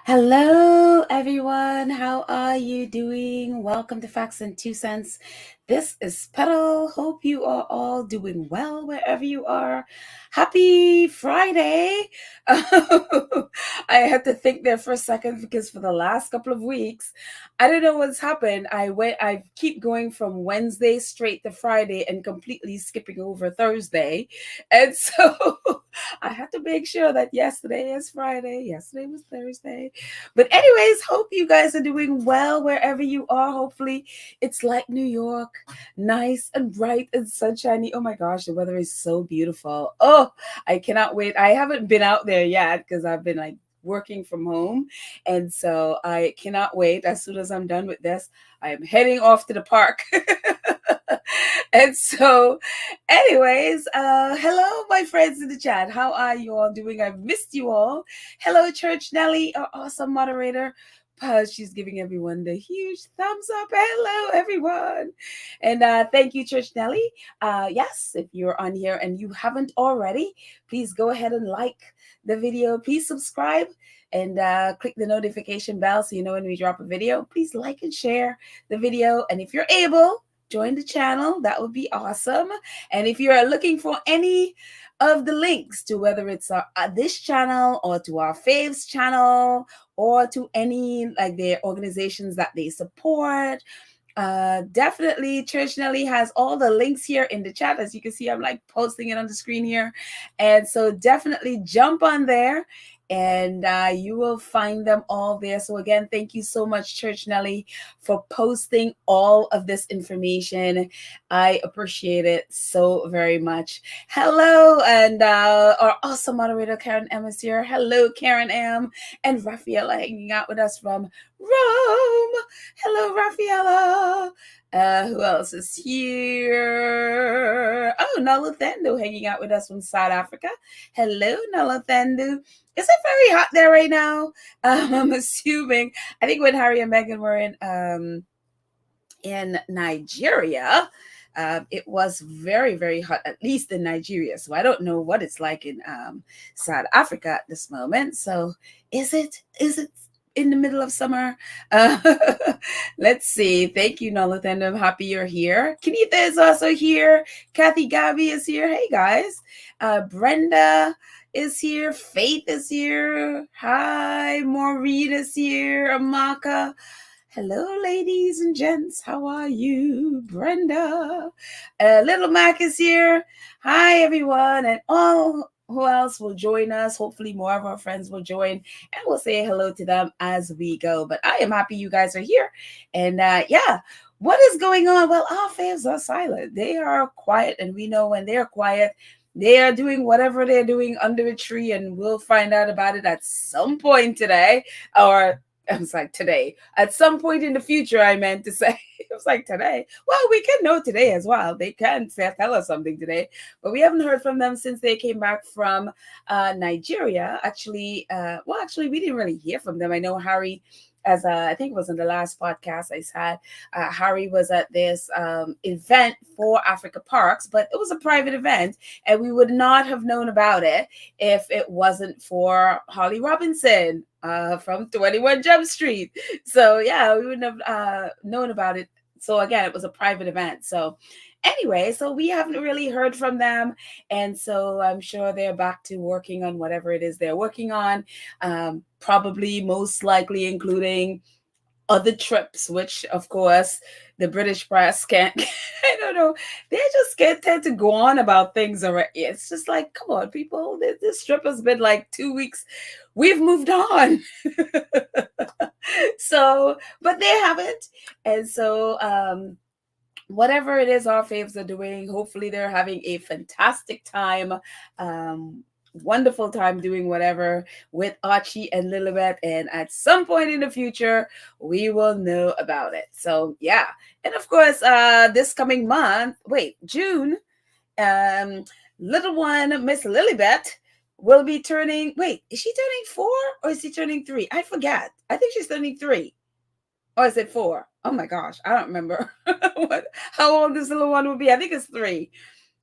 Hello, everyone. How are you doing? Welcome to Facts and Two Cents. This is Petal. Hope you are all doing well wherever you are. Happy Friday. I had to think there for a second because for the last couple of weeks, I don't know what's happened. I keep going from Wednesday straight to Friday and completely skipping over Thursday. And so I had to make sure that yesterday is Friday, yesterday was Thursday. But anyways, hope you guys are doing well wherever you are. Hopefully it's like New York, nice and bright and sunshiny. Oh my gosh, the weather is so beautiful. Oh, I cannot wait. I haven't been out there yet because I've been like working from home. And so I cannot wait. As soon as I'm done with this, I am heading off to the park. And so, anyways, hello, my friends in the chat. How are you all doing? I've missed you all. Hello, Church Nelly, our awesome moderator. She's giving everyone the huge thumbs up. Hello, everyone. And thank you, Church Nelly. Yes, if you're on here and you haven't already, please go ahead and like the video. Please subscribe and click the notification bell so you know when we drop a video. Please like and share the video. And if you're able, join the channel. That would be awesome. And if you're looking for any of the links to whether it's this channel or to our faves channel or to any like their organizations that they support, definitely Church Nelly has all the links here in the chat. As you can see, I'm like posting it on the screen here. And so definitely jump on there and you will find them all there. So again, thank you so much, Church Nelly, for posting all of this information. I appreciate it so very much. Hello, and our awesome moderator, Karen M, is here. Hello, Karen M, and Rafaela hanging out with us from Rome. Hello, Rafaela. Who else is here? Oh, Nala Thendu hanging out with us from South Africa. Hello, Nala Thendu. Is it very hot there right now? I'm assuming. I think when Harry and Meghan were in Nigeria, it was very, very hot, at least in Nigeria. So I don't know what it's like in South Africa at this moment. So is it in the middle of summer? Let's see. Thank you, Nolithan. I'm happy you're here. Kenitha is also here. Kathy Gabby is here. Hey, guys. Brenda is here. Faith is here. Hi, Maureen is here. Amaka. Hello, ladies and gents. How are you? Brenda. Little Mac is here. Hi, everyone. And all who else will join us. Hopefully more of our friends will join and we'll say hello to them as we go. But I am happy you guys are here. And yeah, what is going on? Well, our faves are silent. They are quiet, and we know when they're quiet, they are doing whatever they're doing under a tree, and we'll find out about it at some point today. Or I was like, today. At some point in the future, I meant to say. It was like today. Well, we can know today as well. They can tell us something today. But we haven't heard from them since they came back from Nigeria. Actually, we didn't really hear from them. I know Harry, as I think it was in the last podcast I had, Harry was at this event for Africa Parks, but it was a private event, and we would not have known about it if it wasn't for Holly Robinson from 21 Jump Street. So yeah, we wouldn't have known about it. So again, it was a private event. So anyway, so we haven't really heard from them. And so I'm sure they're back to working on whatever it is they're working on. Probably most likely including other trips, which of course the British press can't. I don't know. They just can't tend to go on about things already. It's just like, come on, people. This trip has been like 2 weeks. We've moved on. So, but they haven't. And so whatever it is our faves are doing, hopefully they're having a fantastic time. Wonderful time doing whatever with Archie and Lilibet, and at some point in the future we will know about it. So yeah, and of course this coming month, June, little one Miss Lilibet will be turning, is she turning 4 or is she turning 3? I forget. I think she's turning 3. Or is it 4? Oh my gosh, I don't remember how old this little one will be. I think it's 3.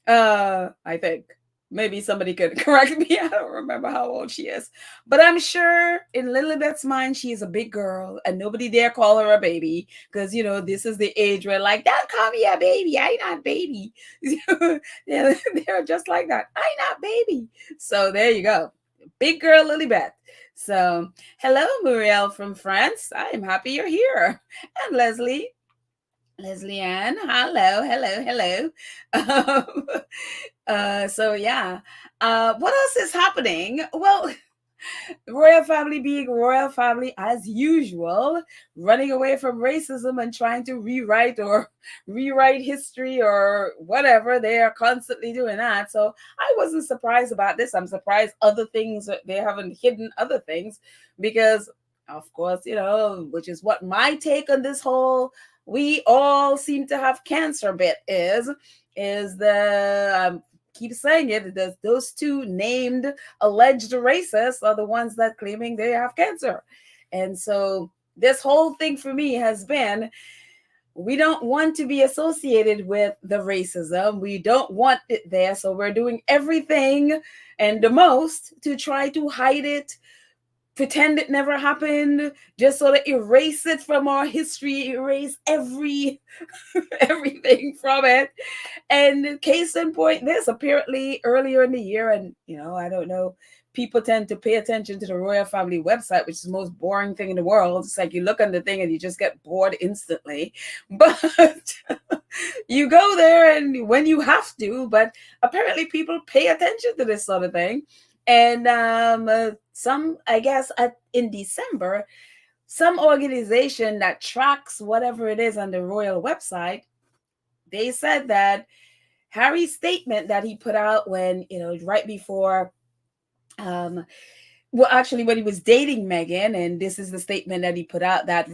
I think. Maybe somebody could correct me. I don't remember how old she is. But I'm sure in Lilibet's mind, she is a big girl and nobody dare call her a baby because, this is the age where, like, don't call me a baby. I not baby. Yeah, they're just like that. I not baby. So there you go. Big girl Lilibet. So hello, Muriel from France. I am happy you're here. And Leslie Ann, hello. Um, so yeah, what else is happening? Well, royal family being royal family as usual, running away from racism and trying to rewrite history or whatever. They are constantly doing that. So I wasn't surprised about this. I'm surprised other things, they haven't hidden other things because, of course, which is what my take on this whole we all seem to have cancer bit is the keep saying it, those two named alleged racists are the ones that claiming they have cancer. And so this whole thing for me has been, we don't want to be associated with the racism. We don't want it there. So we're doing everything and the most to try to hide it, pretend it never happened, just so to erase it from our history, erase everything from it. And case in point, this apparently earlier in the year, and I don't know, people tend to pay attention to the royal family website, which is the most boring thing in the world. It's like you look on the thing and you just get bored instantly. But you go there and when you have to, but apparently people pay attention to this sort of thing. And some, I guess, in December, some organization that tracks whatever it is on the royal website, they said that Harry's statement that he put out when, right before, actually when he was dating Meghan, and this is the statement that he put out that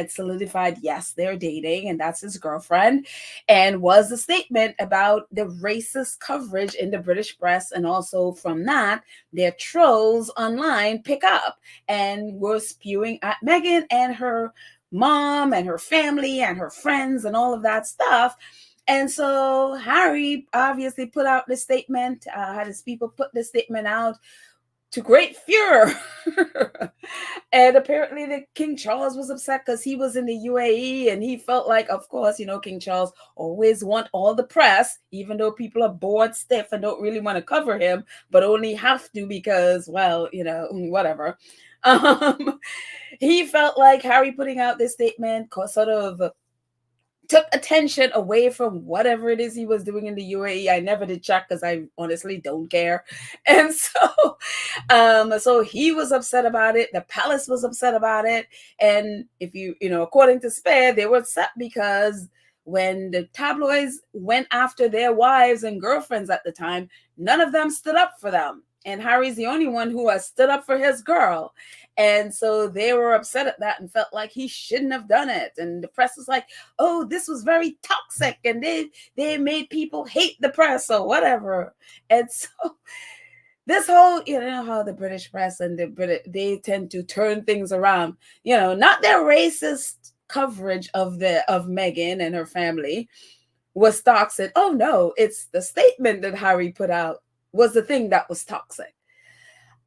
solidified, yes, they're dating and that's his girlfriend, and was the statement about the racist coverage in the British press, and also from that, their trolls online pick up and were spewing at Meghan and her mom and her family and her friends and all of that stuff. And so Harry obviously put out this statement, had his people put this statement out to great furor. And apparently the King Charles was upset because he was in the UAE and he felt like, of course, King Charles always want all the press, even though people are bored stiff and don't really want to cover him, but only have to because, well, whatever. He felt like Harry putting out this statement sort of took attention away from whatever it is he was doing in the UAE. I never did check because I honestly don't care. And so he was upset about it. The palace was upset about it. And if according to Spare, they were upset because when the tabloids went after their wives and girlfriends at the time, none of them stood up for them. And Harry's the only one who has stood up for his girl. And so they were upset at that and felt like he shouldn't have done it. And the press was like, oh, this was very toxic. And they made people hate the press or whatever. And so this whole, how the British press and they tend to turn things around, not their racist coverage of Meghan and her family was toxic. Oh no, it's the statement that Harry put out was the thing that was toxic.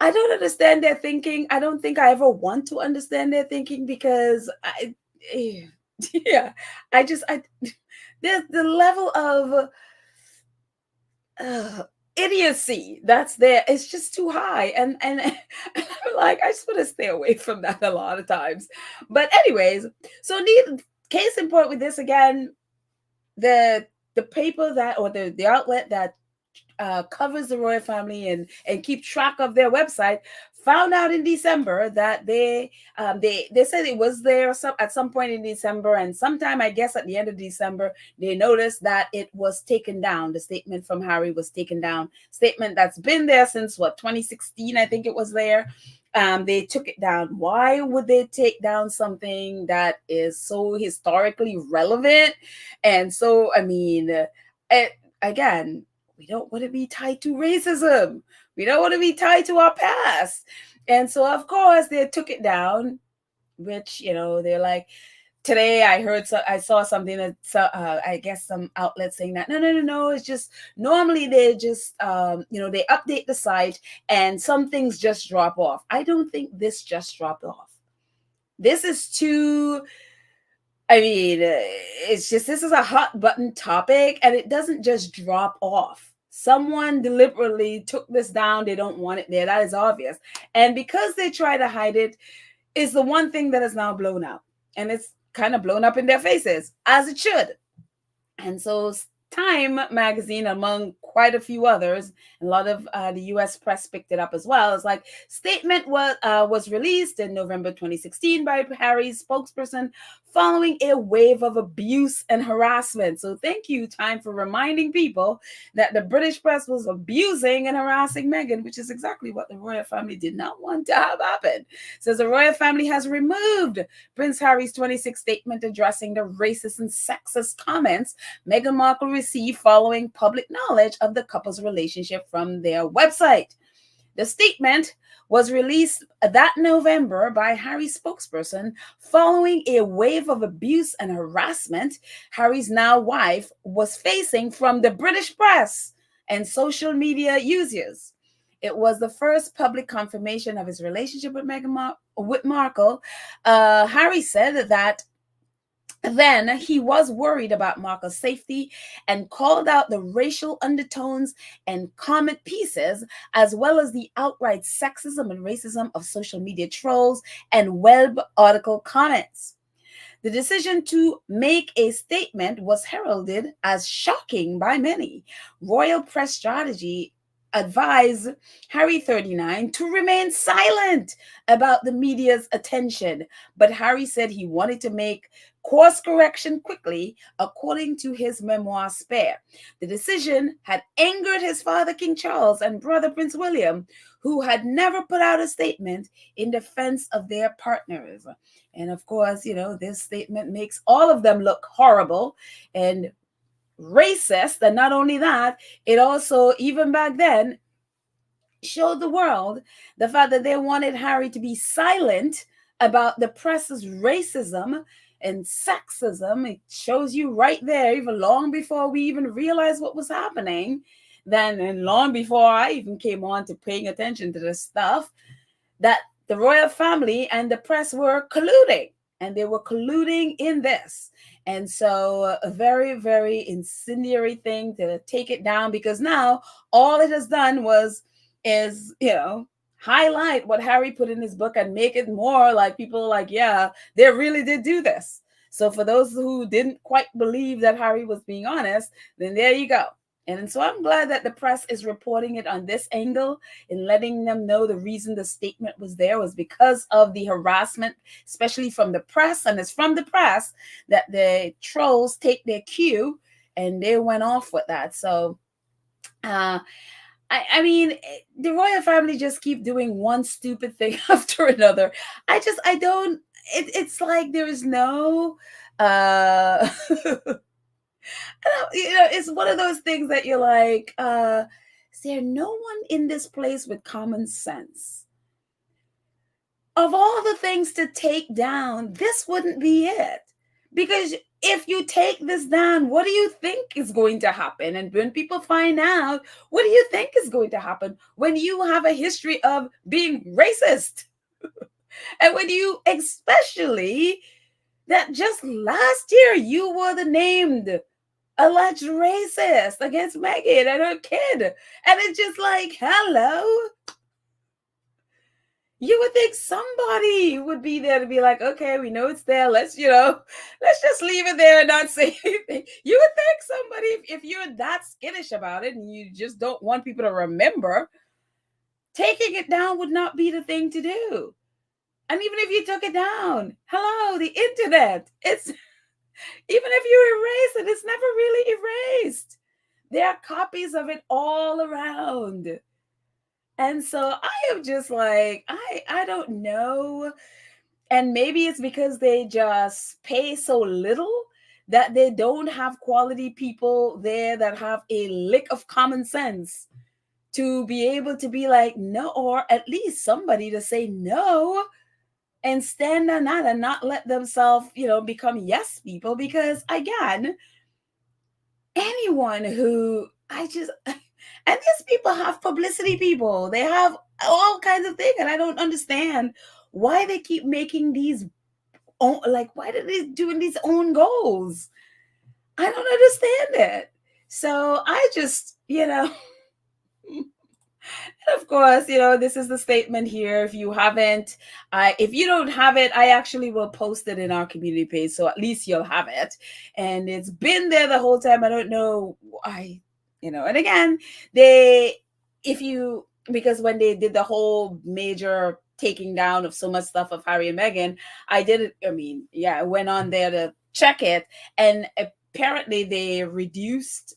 I don't understand their thinking. I don't think I ever want to understand their thinking because there's the level of idiocy that's there. It's just too high. And I'm like, I just want to stay away from that a lot of times. But anyways, so case in point with this again, the paper that, or the outlet that covers the royal family and keep track of their website found out in December that they said it was there at some point in December, and sometime I guess at the end of December they noticed that it was taken down. The statement from Harry was taken down. Statement that's been there since 2016, I think it was there. They took it down. Why would they take down something that is so historically relevant? And so, I mean, again, we don't want to be tied to racism. We don't want to be tied to our past. And so, of course, they took it down, which, they're like, today I saw something that I guess some outlets saying that no, it's just normally they just they update the site and some things just drop off. I don't think this just dropped off. This is too, I mean, it's just, this is a hot button topic and it doesn't just drop off. Someone deliberately took this down. They don't want it there. That is obvious. And because they try to hide it, is the one thing that is now blown out. And it's kind of blown up in their faces, as it should. And so Time magazine, among quite a few others, a lot of the U.S. press picked it up as well. It's like, statement was released in November 2016 by Harry's spokesperson following a wave of abuse and harassment. So thank you, Time, for reminding people that the British press was abusing and harassing Meghan, which is exactly what the royal family did not want to have happen. It says the royal family has removed Prince Harry's 26th statement addressing the racist and sexist comments Meghan Markle received following public knowledge of the couple's relationship from their website. The statement was released that November by Harry's spokesperson following a wave of abuse and harassment Harry's now wife was facing from the British press and social media users. It was the first public confirmation of his relationship with Meghan Markle. Harry said that then he was worried about Markle's safety and called out the racial undertones and comment pieces, as well as the outright sexism and racism of social media trolls and web article comments. The decision to make a statement was heralded as shocking by many. Royal press strategy advised Harry 39 to remain silent about the media's attention, but Harry said he wanted to make course correction quickly, according to his memoir Spare. The decision had angered his father, King Charles, and brother, Prince William, who had never put out a statement in defense of their partners. And of course, this statement makes all of them look horrible and racist. And not only that, it also, even back then, showed the world the fact that they wanted Harry to be silent about the press's racism and sexism. It shows you right there, even long before we even realized what was happening, and long before I even came on to paying attention to this stuff, that the royal family and the press were colluding, and they were colluding in this. And so a very, very incendiary thing to take it down, because now all it has done is highlight what Harry put in his book and make it more like people like, yeah, they really did do this. So for those who didn't quite believe that Harry was being honest, then there you go. And so I'm glad that the press is reporting it on this angle and letting them know the reason the statement was there was because of the harassment, especially from the press. And it's from the press that the trolls take their cue, and they went off with that. So, I mean, the royal family just keep doing one stupid thing after another. It's like there is no, it's one of those things that you're like, is there no one in this place with common sense? Of all the things to take down, this wouldn't be it. Because if you take this down, what do you think is going to happen? And when people find out, what do you think is going to happen when you have a history of being racist? And when you, especially that just last year, you were the named alleged racist against Meghan and her kid. And it's just like, hello? You would think somebody would be there to be like, okay, we know it's there. Let's just leave it there and not say anything. You would think somebody, if you're that skittish about it and you just don't want people to remember, taking it down would not be the thing to do. And even if you took it down, hello, the internet, even if you erase it, it's never really erased. There are copies of it all around. And so I am just like, I don't know. And maybe it's because they just pay so little that they don't have quality people there that have a lick of common sense to be able to be like, no, or at least somebody to say no. and stand on that and not let themselves, become yes people. Because again, anyone who I just and these people have publicity people. They have all kinds of things, and I don't understand why they keep making these why are they doing these own goals? I don't understand it. So I just, of course, this is the statement here. If you haven't, if you don't have it, I actually will post it in our community page, so at least you'll have it. And it's been there the whole time. I don't know why, And again, because when they did the whole major taking down of so much stuff of Harry and Meghan, I did it. I mean, yeah, I went on there to check it, and apparently they reduced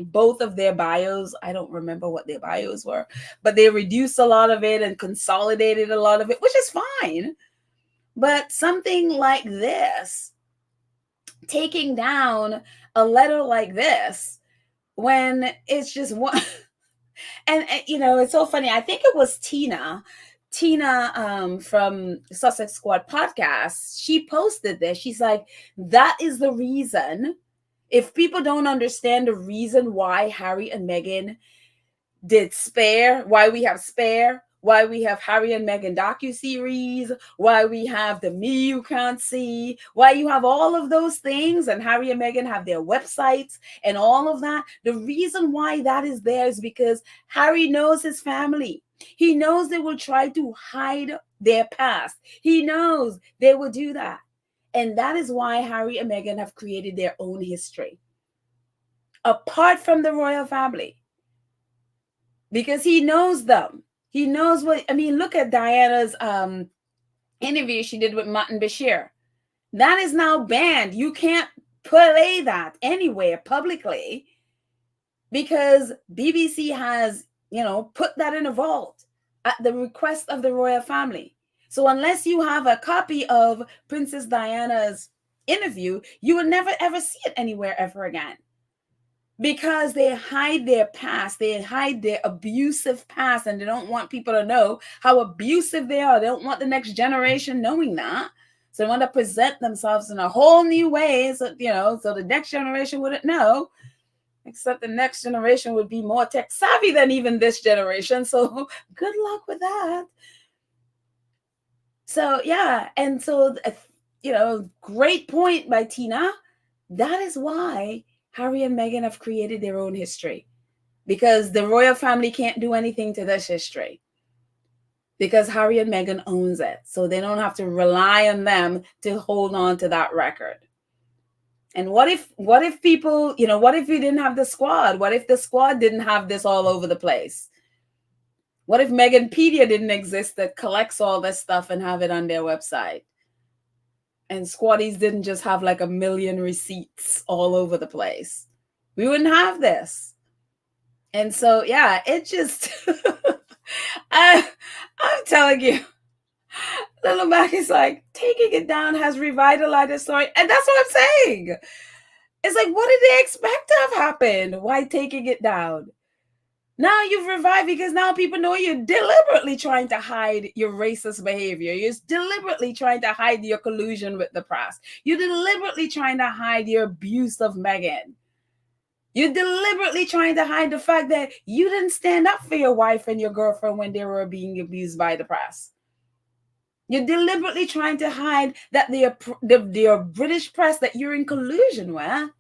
both of their bios. I don't remember what their bios were, but they reduced a lot of it and consolidated a lot of it, which is fine. But something like this, taking down a letter like this, when it's just one and it's so funny. I think it was Tina from Sussex Squad podcast. She posted this. She's like, that is the reason. If people don't understand the reason why Harry and Meghan did Spare, why we have Spare, why we have Harry and Meghan docuseries, why we have the Me You Can't See, why you have all of those things, and Harry and Meghan have their websites and all of that. The reason why that is there is because Harry knows his family. He knows they will try to hide their past. He knows they will do that. And that is why Harry and Meghan have created their own history, apart from the royal family. Because he knows them. He knows look at Diana's interview she did with Martin Bashir. That is now banned. You can't play that anywhere publicly because BBC has, put that in a vault at the request of the royal family. So unless you have a copy of Princess Diana's interview, you will never ever see it anywhere ever again. Because they hide their past, they hide their abusive past, and they don't want people to know how abusive they are. They don't want the next generation knowing that. So they want to present themselves in a whole new way, so the next generation wouldn't know. Except the next generation would be more tech savvy than even this generation. So good luck with that. So yeah, and so great point by Tina. That is why Harry and Meghan have created their own history, because the royal family can't do anything to this history because Harry and Meghan owns it. So they don't have to rely on them to hold on to that record. And what if people, what if we didn't have the squad? What if the squad didn't have this all over the place? What if Meghanpedia didn't exist that collects all this stuff and have it on their website? And squaddies didn't just have like a million receipts all over the place. We wouldn't have this. And so, yeah, it just, I'm telling you, Little Mac is like, taking it down has revitalized the story. And that's what I'm saying. It's like, what did they expect to have happened? Why taking it down? Now you've revived because now people know you're deliberately trying to hide your racist behavior. You're deliberately trying to hide your collusion with the press. You're deliberately trying to hide your abuse of Meghan. You're deliberately trying to hide the fact that you didn't stand up for your wife and your girlfriend when they were being abused by the press. You're deliberately trying to hide that the British press that you're in collusion with,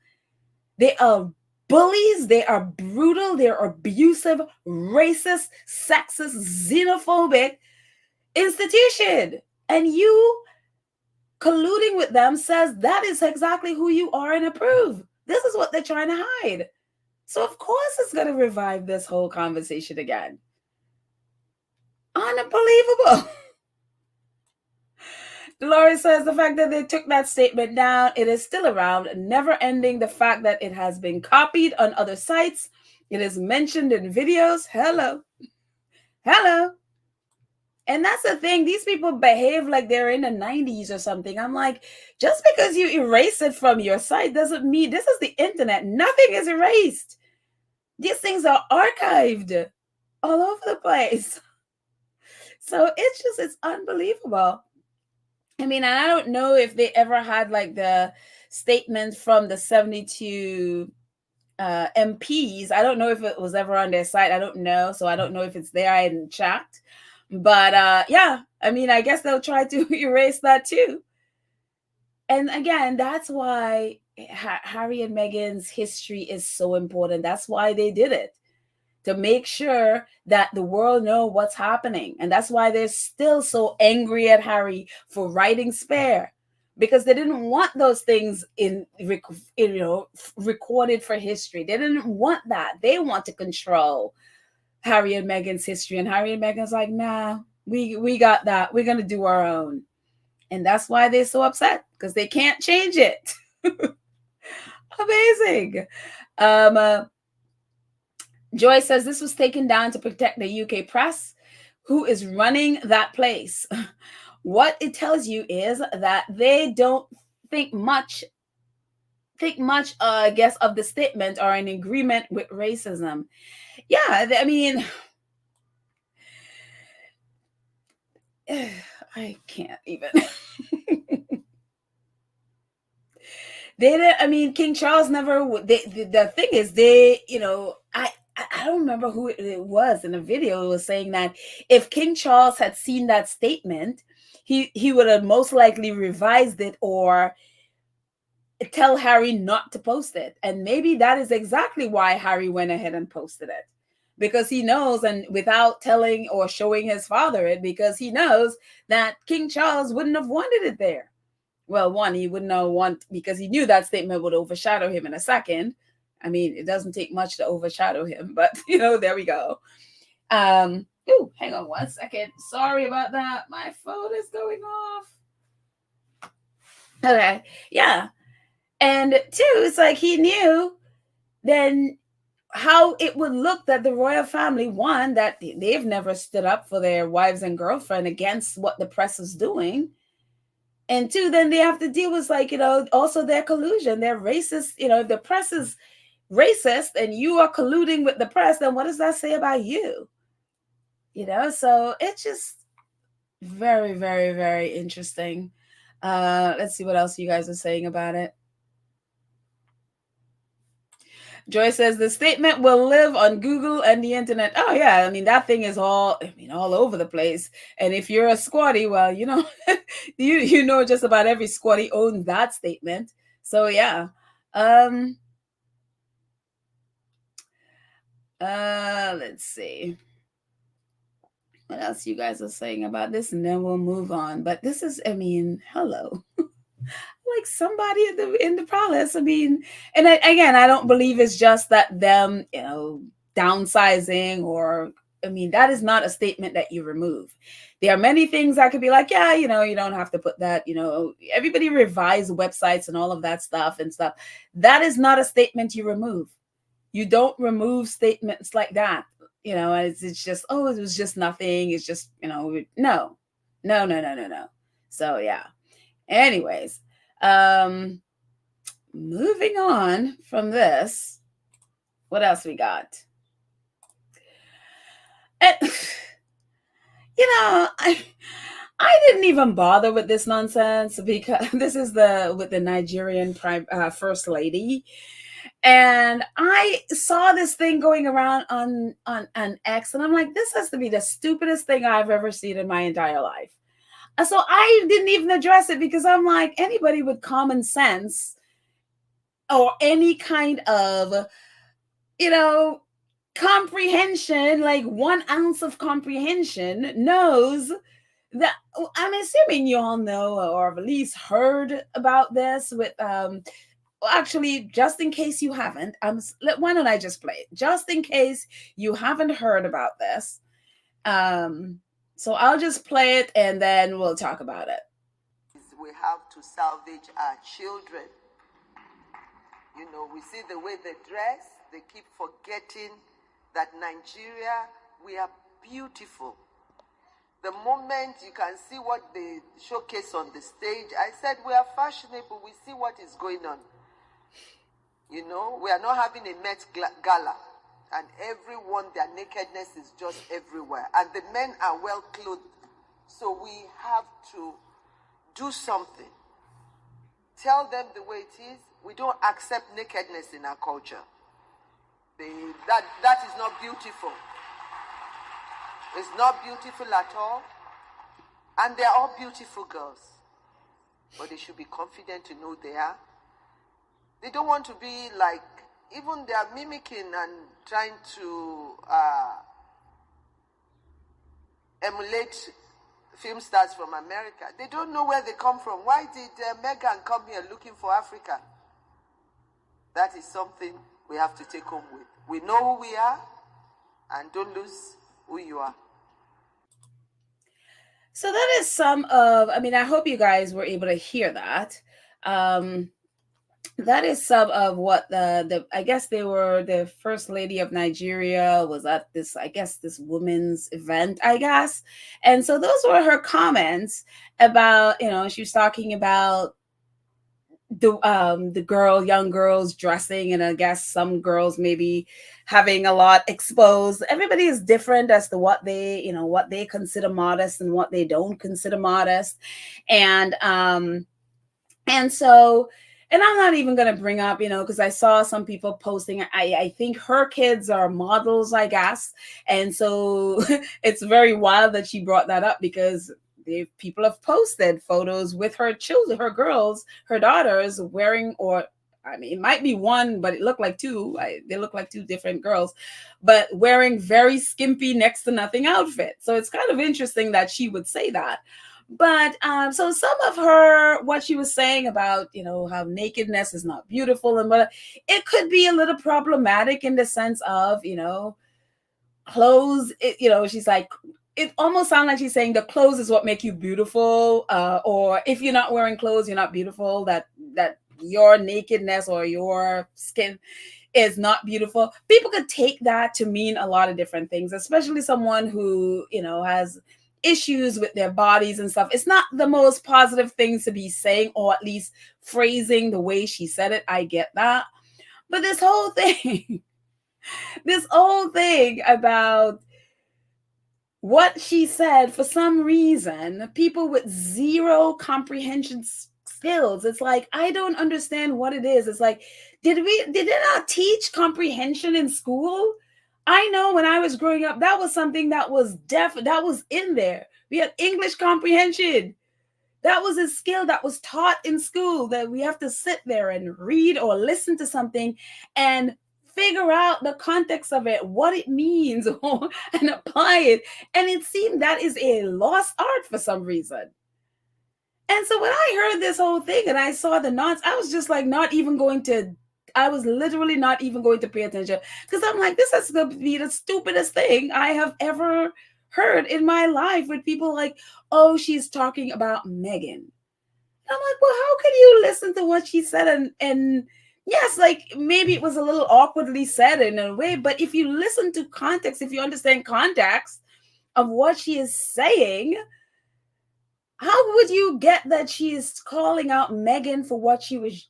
they are bullies, they are brutal, they're abusive, racist, sexist, xenophobic institution. And you colluding with them says that is exactly who you are and approve. This is what they're trying to hide. So of course it's going to revive this whole conversation again. Unbelievable. Dolores says the fact that they took that statement down, it is still around, never ending. The fact that it has been copied on other sites, it is mentioned in videos. Hello. And that's the thing. These people behave like they're in the 90s or something. I'm like, just because you erase it from your site doesn't mean this is the internet. Nothing is erased. These things are archived all over the place. So it's unbelievable. I mean, and I don't know if they ever had like the statement from the 72 MPs. I don't know if it was ever on their site. I don't know. So I don't know if it's there. I hadn't checked. But yeah, I mean, I guess they'll try to erase that too. And again, that's why Harry and Meghan's history is so important. That's why they did it, to make sure that the world know what's happening. And that's why they're still so angry at Harry for writing Spare, because they didn't want those things recorded for history. They didn't want that. They want to control Harry and Meghan's history. And Harry and Meghan's like, nah, we got that. We're gonna do our own. And that's why they're so upset, because they can't change it. Amazing. Joy says this was taken down to protect the UK press, who is running that place. What it tells you is that they don't think much, I guess, of the statement or in agreement with racism. Yeah, I mean, I can't even. They didn't. I mean, King Charles never. The thing is, I don't remember who it was in the video. It was saying that if King Charles had seen that statement, he would have most likely revised it or tell Harry not to post it. And maybe that is exactly why Harry went ahead and posted it, because he knows, and without telling or showing his father it, because he knows that King Charles wouldn't have wanted it there. Well, one, he wouldn't have want, because he knew that statement would overshadow him in a second. I mean, it doesn't take much to overshadow him, but there we go. Ooh, hang on one second. Sorry about that. My phone is going off. Okay, yeah. And two, it's like he knew then how it would look that the royal family, one, that they've never stood up for their wives and girlfriend against what the press is doing. And two, then they have to deal with also their collusion. They're racist. If the press is racist and you are colluding with the press, then what does that say about you? So it's just very, very, very interesting. Let's see what else you guys are saying about it. Joy says the statement will live on Google and the internet. Oh yeah, I mean that thing is all over the place. And if you're a squatty, well, you know just about every squatty owns that statement. So yeah. Let's see what else you guys are saying about this, and then we'll move on. But this is, hello. Like somebody in the palace. I mean, and again, I don't believe it's just that them, downsizing, or that is not a statement that you remove. There are many things that could be like, yeah, you don't have to put that. Everybody revise websites and all of that stuff and stuff. That is not a statement you remove. You don't remove statements like that. It's just, oh, it was just nothing. It's just, no. So yeah. Anyways, moving on from this, what else we got? And, I didn't even bother with this nonsense, because this is with the Nigerian first lady. And I saw this thing going around on X, and I'm like, this has to be the stupidest thing I've ever seen in my entire life. So I didn't even address it, because I'm like, anybody with common sense or any kind of, comprehension, like 1 ounce of comprehension, knows that. I'm assuming you all know, or have at least heard about this with, actually, just in case you haven't, why don't I just play it? Just in case you haven't heard about this. So I'll just play it and then we'll talk about it. We have to salvage our children. We see the way they dress. They keep forgetting that Nigeria, we are beautiful. The moment you can see what they showcase on the stage, I said we are fashionable. We see what is going on. We are not having a Met Gala. And everyone, their nakedness is just everywhere. And the men are well clothed. So we have to do something. Tell them the way it is. We don't accept nakedness in our culture. That is not beautiful. It's not beautiful at all. And they're all beautiful girls. But they should be confident to know they are. They don't want to be like, even they are mimicking and trying to emulate film stars from America. They don't know where they come from. Why did Meghan come here looking for Africa? That is something we have to take home with. We know who we are, and don't lose who you are. So that is some of, I mean, I hope you guys were able to hear that. That is some of what the I guess they were, the first lady of Nigeria was at this, I guess, this women's event, I guess. And so those were her comments about, she was talking about the young girls dressing, and I guess some girls maybe having a lot exposed. Everybody is different as to what they consider modest and what they don't consider modest. And so, and I'm not even going to bring up, because I saw some people posting, I think her kids are models, I guess. And so it's very wild that she brought that up, because people have posted photos with her children, her girls, her daughters wearing, or I mean, it might be one, but it looked like two. They look like two different girls, but wearing very skimpy, next to nothing outfits. So it's kind of interesting that she would say that. But so some of what she was saying about, how nakedness is not beautiful, and what it could be a little problematic in the sense of, clothes. She's like, it almost sounds like she's saying the clothes is what make you beautiful, or if you're not wearing clothes, you're not beautiful. That your nakedness or your skin is not beautiful. People could take that to mean a lot of different things, especially someone who has issues with their bodies and stuff. It's not the most positive things to be saying, or at least phrasing the way she said it. I get that. But this whole thing about what she said, for some reason, people with zero comprehension skills, it's like, I don't understand what it is. It's like, did they not teach comprehension in school? I know when I was growing up, that was something that was that was in there. We had English comprehension. That was a skill that was taught in school, that we have to sit there and read or listen to something and figure out the context of it, what it means, and apply it. And it seemed that is a lost art for some reason. And so when I heard this whole thing and I saw the nonsense, I was just like, I was literally not even going to pay attention, because I'm like, this is going to be the stupidest thing I have ever heard in my life, with people like, oh, she's talking about Meghan. I'm like, well, how can you listen to what she said? And yes, like maybe it was a little awkwardly said in a way, but if you listen to context, if you understand context of what she is saying, how would you get that she is calling out Meghan for what she was,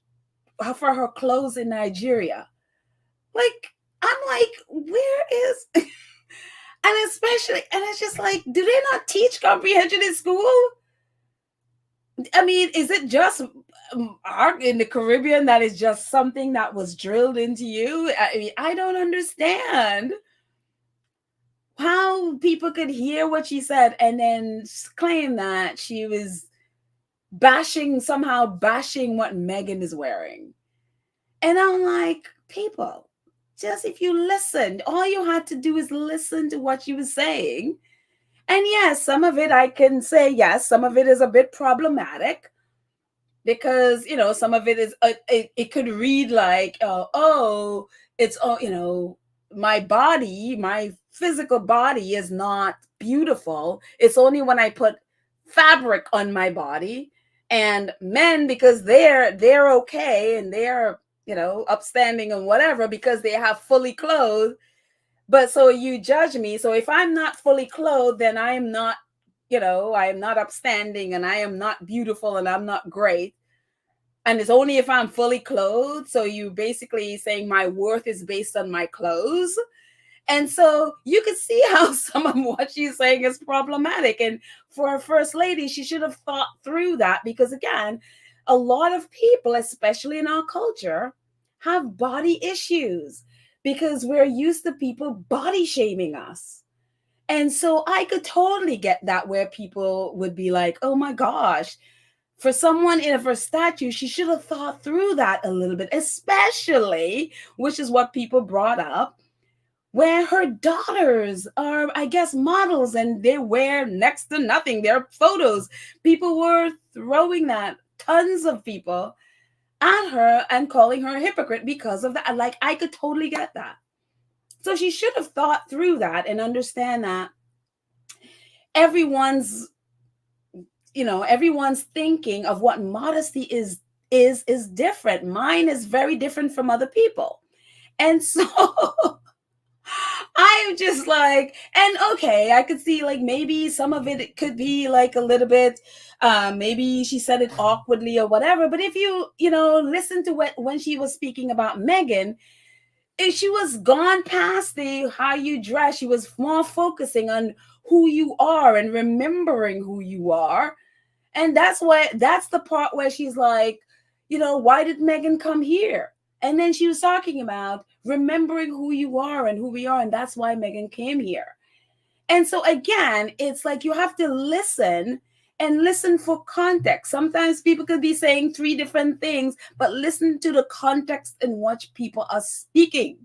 for her clothes in Nigeria? Like, I'm like, where is and especially, and it's just like, do they not teach comprehension in school? I mean, is it just in the Caribbean that is just something that was drilled into you? I mean, I don't understand how people could hear what she said and then claim that she was somehow bashing what Meghan is wearing. And I'm like, people, just if you listened, all you had to do is listen to what she was saying. And yes, some of it I can say, yes, some of it is a bit problematic, because, some of it is, it could read like, oh, it's, my physical body is not beautiful. It's only when I put fabric on my body. And men, because they're okay and they're, upstanding and whatever, because they have fully clothed. But so you judge me. So if I'm not fully clothed, then I am not, I am not upstanding, and I am not beautiful, and I'm not great. And it's only if I'm fully clothed. So you basically saying my worth is based on my clothes. And so you could see how some of what she's saying is problematic. And for a first lady, she should have thought through that, because again, a lot of people, especially in our culture, have body issues because we're used to people body shaming us. And so I could totally get that, where people would be like, oh my gosh, for someone in her statue, she should have thought through that a little bit, especially, which is what people brought up, where her daughters are, I guess, models, and they wear next to nothing. Their photos, people were throwing that, tons of people, at her and calling her a hypocrite because of that. Like, I could totally get that. So she should have thought through that and understand that everyone's, everyone's thinking of what modesty is different. Mine is very different from other people. And so I'm just like, and okay, I could see like maybe some of it could be like a little bit, maybe she said it awkwardly or whatever. But if listen to what when she was speaking about Meghan, she was gone past the how you dress. She was more focusing on who you are and remembering who you are. And that's the part where she's like, why did Meghan come here? And then she was talking about remembering who you are and who we are. And that's why Meghan came here. And so again, it's like you have to listen and listen for context. Sometimes people could be saying three different things, but listen to the context in which people are speaking,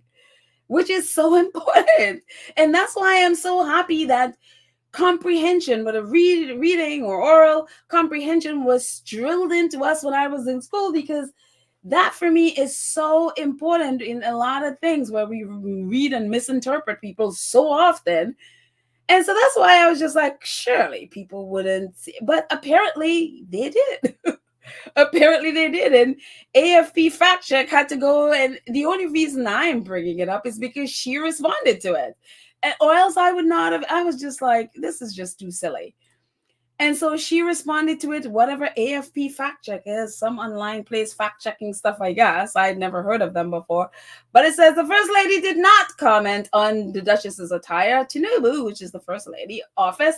which is so important. And that's why I'm so happy that comprehension, whether reading or oral comprehension, was drilled into us when I was in school, because that for me is so important in a lot of things where we read and misinterpret people so often. And so that's why I was just like, surely people wouldn't see, but apparently they did. Apparently they did. And AFP fact check had to go, and the only reason I'm bringing it up is because she responded to it, or else I would not have. I was just like, this is just too silly. And so she responded to it, whatever AFP fact check is, some online place fact checking stuff, I guess. I had never heard of them before. But it says the First Lady did not comment on the Duchess's attire. Tinubu, which is the First Lady office,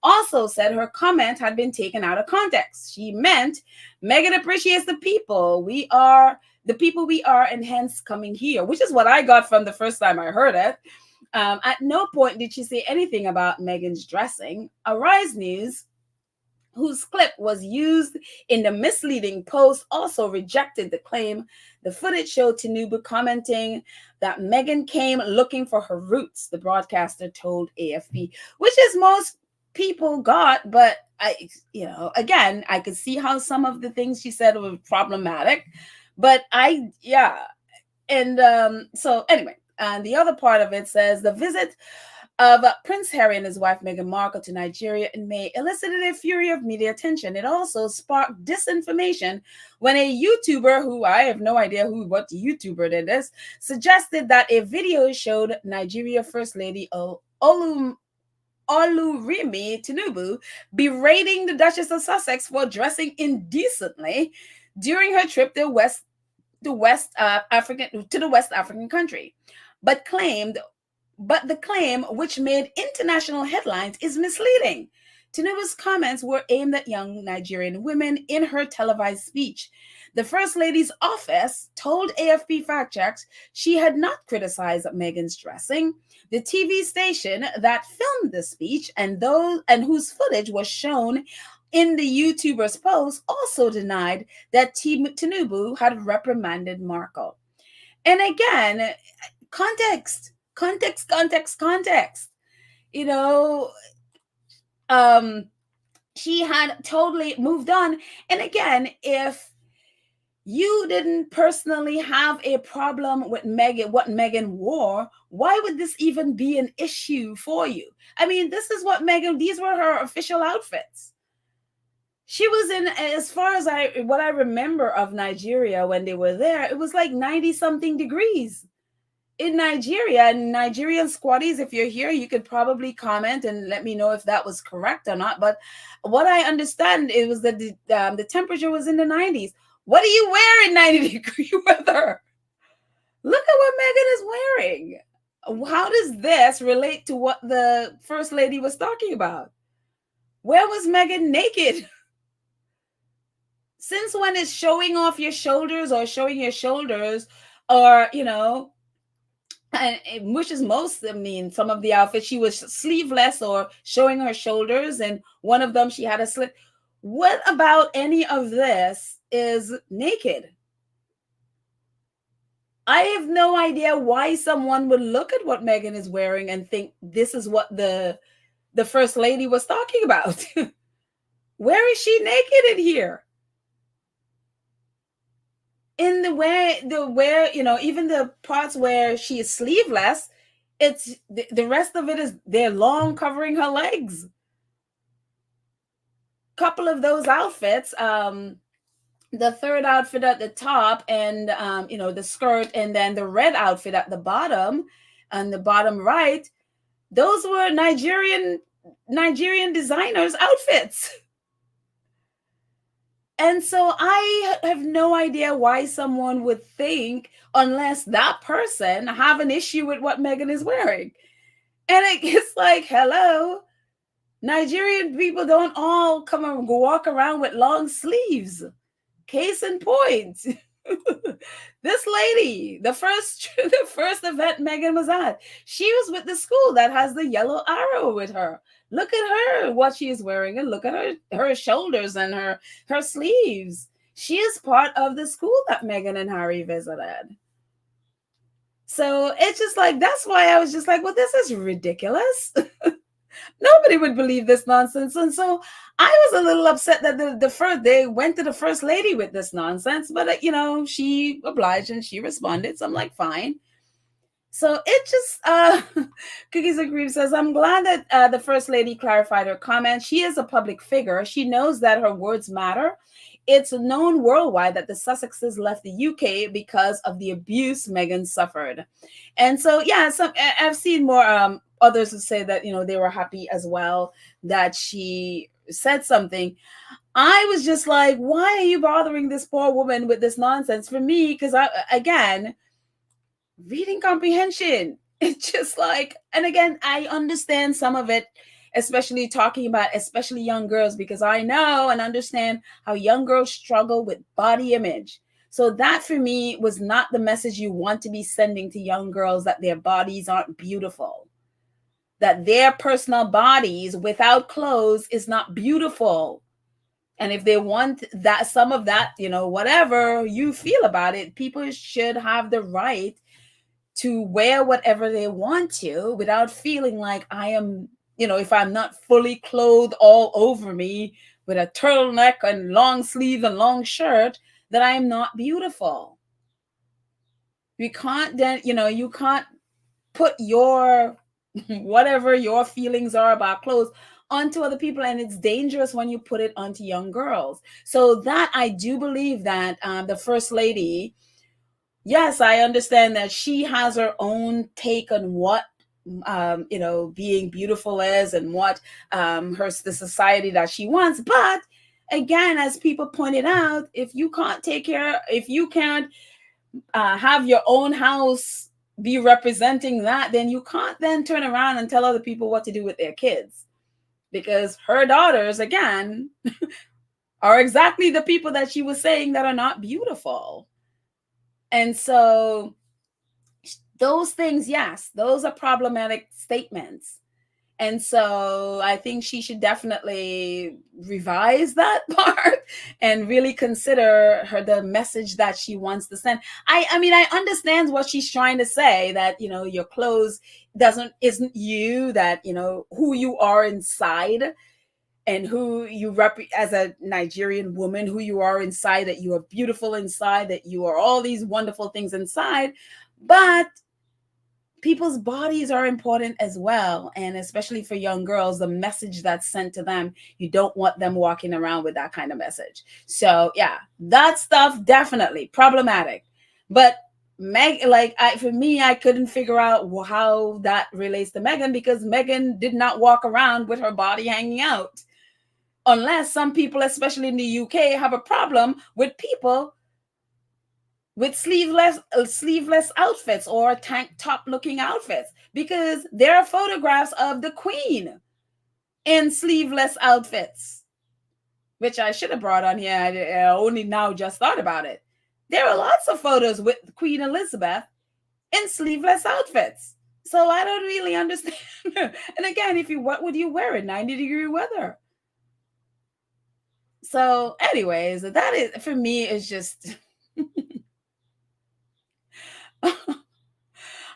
also said her comment had been taken out of context. She meant Meghan appreciates the people. We are the people we are, and hence coming here, which is what I got from the first time I heard it. At no point did she say anything about Meghan's dressing. Arise News, whose clip was used in the misleading post, also rejected the claim. The footage showed Tinubu commenting that Meghan came looking for her roots, the broadcaster told AFP, which is most people got. But again, I could see how some of the things she said were problematic. But so anyway, and the other part of it says the visit of Prince Harry and his wife Meghan Markle to Nigeria in May elicited a fury of media attention. It also sparked disinformation when a YouTuber, who I have no idea what YouTuber did this, suggested that a video showed Nigeria First Lady Olurimi Tinubu berating the Duchess of Sussex for dressing indecently during her trip to the West African country, but the claim, which made international headlines, is misleading. Tinubu's comments were aimed at young Nigerian women in her televised speech. The First Lady's office told AFP Fact Checks she had not criticized Meghan's dressing. The TV station that filmed the speech and whose footage was shown in the YouTuber's post also denied that Tinubu had reprimanded Markle. And again, context. She had totally moved on. And again, if you didn't personally have a problem with what Meghan wore, why would this even be an issue for you? I mean, this is what these were her official outfits. She was in, as far as what I remember of Nigeria when they were there, it was like 90 something degrees in Nigeria. And Nigerian squatties, if you're here, you could probably comment and let me know if that was correct or not. But what I understand, it was that the temperature was in the 90s. What do you wear in 90 degree weather? Look at what Meghan is wearing. How does this relate to what the first lady was talking about? Where was Meghan naked? Since when is showing off your shoulders or showing your shoulders, or and which is most, I mean, some of the outfits she was sleeveless or showing her shoulders, and one of them she had a slit. What about any of this is naked? I have no idea why someone would look at what Meghan is wearing and think this is what the first lady was talking about. Where is she naked in here? In the where, even the parts where she is sleeveless, it's the rest of it is they're long, covering her legs. Couple of those outfits, the third outfit at the top, and the skirt, and then the red outfit at the bottom, and the bottom right, those were Nigerian designers outfits. And so I have no idea why someone would think, unless that person have an issue with what Meghan is wearing. And it's like, hello, Nigerian people don't all come and walk around with long sleeves. Case in point, this lady, the first event Meghan was at, she was with the school that has the yellow arrow with her. Look at her, what she is wearing, and look at her shoulders and her sleeves. She is part of the school that Meghan and Harry visited. So it's just like, that's why I was just like, well, this is ridiculous. Nobody would believe this nonsense. And so I was a little upset that they went to the first lady with this nonsense, but she obliged and she responded. So I'm like, fine. So it just Cookies and Cream says, I'm glad that the first lady clarified her comment. She is a public figure. She knows that her words matter. It's known worldwide that the Sussexes left the UK because of the abuse Meghan suffered. And so, yeah, I've seen more others who say that, they were happy as well that she said something. I was just like, why are you bothering this poor woman with this nonsense? For me, because again, reading comprehension, it's just like, and again, I understand some of it, especially talking about especially young girls, because I know and understand how young girls struggle with body image. So that for me was not the message you want to be sending to young girls, that their bodies aren't beautiful, that their personal bodies without clothes is not beautiful. And if they want that, some of that, whatever you feel about it, people should have the right to wear whatever they want to without feeling like I am, if I'm not fully clothed all over me with a turtleneck and long sleeve and long shirt, that I am not beautiful. You can't then, you can't put your whatever your feelings are about clothes onto other people, and it's dangerous when you put it onto young girls. So that I do believe that the first lady, yes, I understand that she has her own take on what being beautiful is, and what the society that she wants. But again, as people pointed out, if you can't have your own house be representing that, then you can't then turn around and tell other people what to do with their kids, because her daughters, again, are exactly the people that she was saying that are not beautiful. And so those things, yes, those are problematic statements. And so I think she should definitely revise that part and really consider the message that she wants to send. I mean, I understand what she's trying to say, that, your clothes isn't you, that, who you are inside, and who you as a Nigerian woman, who you are inside, that you are beautiful inside, that you are all these wonderful things inside. But people's bodies are important as well. And especially for young girls, the message that's sent to them, you don't want them walking around with that kind of message. So yeah, that stuff definitely problematic. But for me, I couldn't figure out how that relates to Meghan, because Meghan did not walk around with her body hanging out. Unless some people, especially in the UK, have a problem with people with sleeveless outfits or tank top looking outfits, because there are photographs of the queen in sleeveless outfits, which I should have brought on here. I only now just thought about it. There are lots of photos with Queen Elizabeth in sleeveless outfits. So I don't really understand. And again, what would you wear in 90-degree weather? So, anyways, that is, for me, is just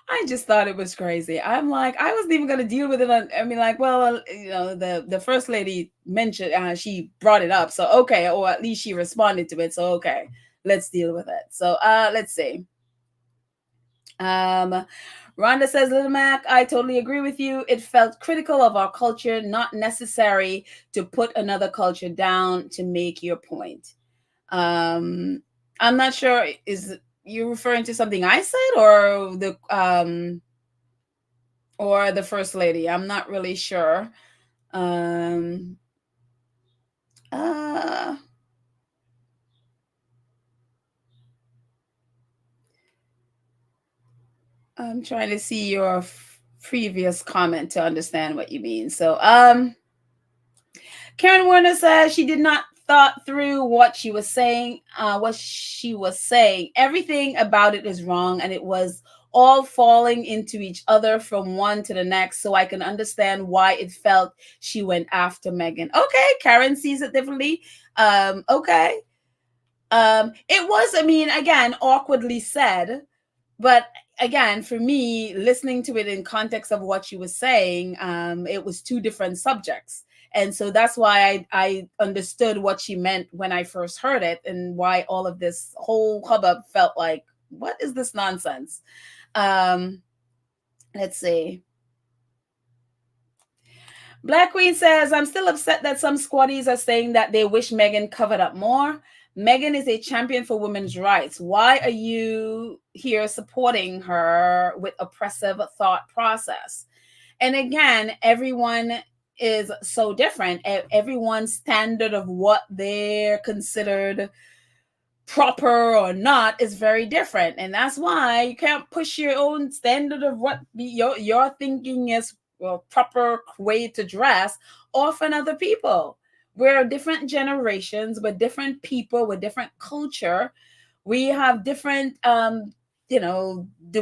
I just thought it was crazy. I'm like, I wasn't even going to deal with it. I mean, like, well, the first lady mentioned, she brought it up. So, okay. Or at least she responded to it. So, okay, let's deal with it. So, let's see. Rhonda says, Little Mac, I totally agree with you. It felt critical of our culture, not necessary to put another culture down to make your point. I'm not sure, is you referring to something I said or the first lady? I'm not really sure. Um uh I'm trying to see your previous comment to understand what you mean. So, Karen Warner says she did not thought through what she was saying. Everything about it is wrong, and it was all falling into each other from one to the next. So I can understand why it felt she went after Meghan. Okay, Karen sees it differently. Okay. It was, I mean, again, awkwardly said, but again, for me, listening to it in context of what she was saying, it was two different subjects. And so that's why I understood what she meant when I first heard it, and why all of this whole hubbub felt like, what is this nonsense? Um, let's see. Black Queen says, I'm still upset that some squatties are saying that they wish Meghan covered up more. Meghan is a champion for women's rights. Why are you here supporting her with oppressive thought process? And again, everyone is so different. Everyone's standard of what they're considered proper or not is very different, and that's why you can't push your own standard of what your thinking is a proper way to dress off on other people. We're different generations, we're different people, we're different culture, we have different the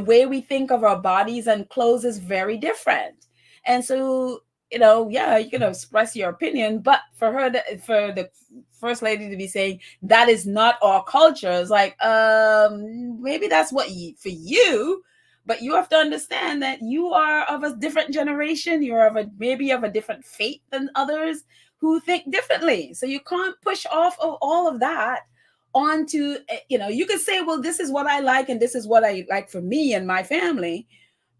way we think of our bodies and clothes is very different. And so, yeah, you can express your opinion, but for the first lady to be saying that is not our culture, is like, maybe that's for you, but you have to understand that you are of a different generation, you're maybe of a different faith than others who think differently. So you can't push off of all of that onto, you could say, well, this is what I like and this is what I like for me and my family.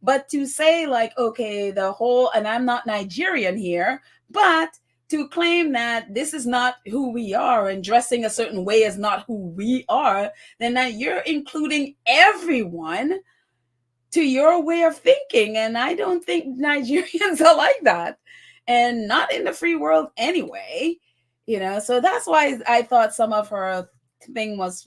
But to say, like, okay, and I'm not Nigerian here, but to claim that this is not who we are and dressing a certain way is not who we are, then that you're including everyone to your way of thinking. And I don't think Nigerians are like that, and not in the free world anyway. So that's why I thought some of her thing was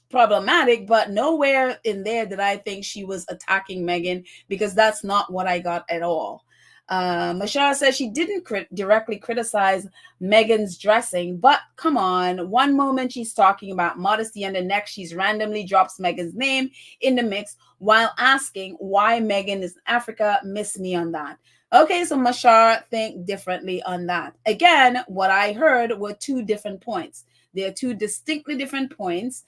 problematic, but nowhere in there did I think she was attacking Meghan, because that's not what I got at all. Mashara says she didn't directly criticize Meghan's dressing, but come on, one moment she's talking about modesty and the next she's randomly drops Meghan's name in the mix while asking why Meghan is in Africa. Miss me on that. Okay, so Mashar think differently on that. Again, what I heard were two different points. They're two distinctly different points.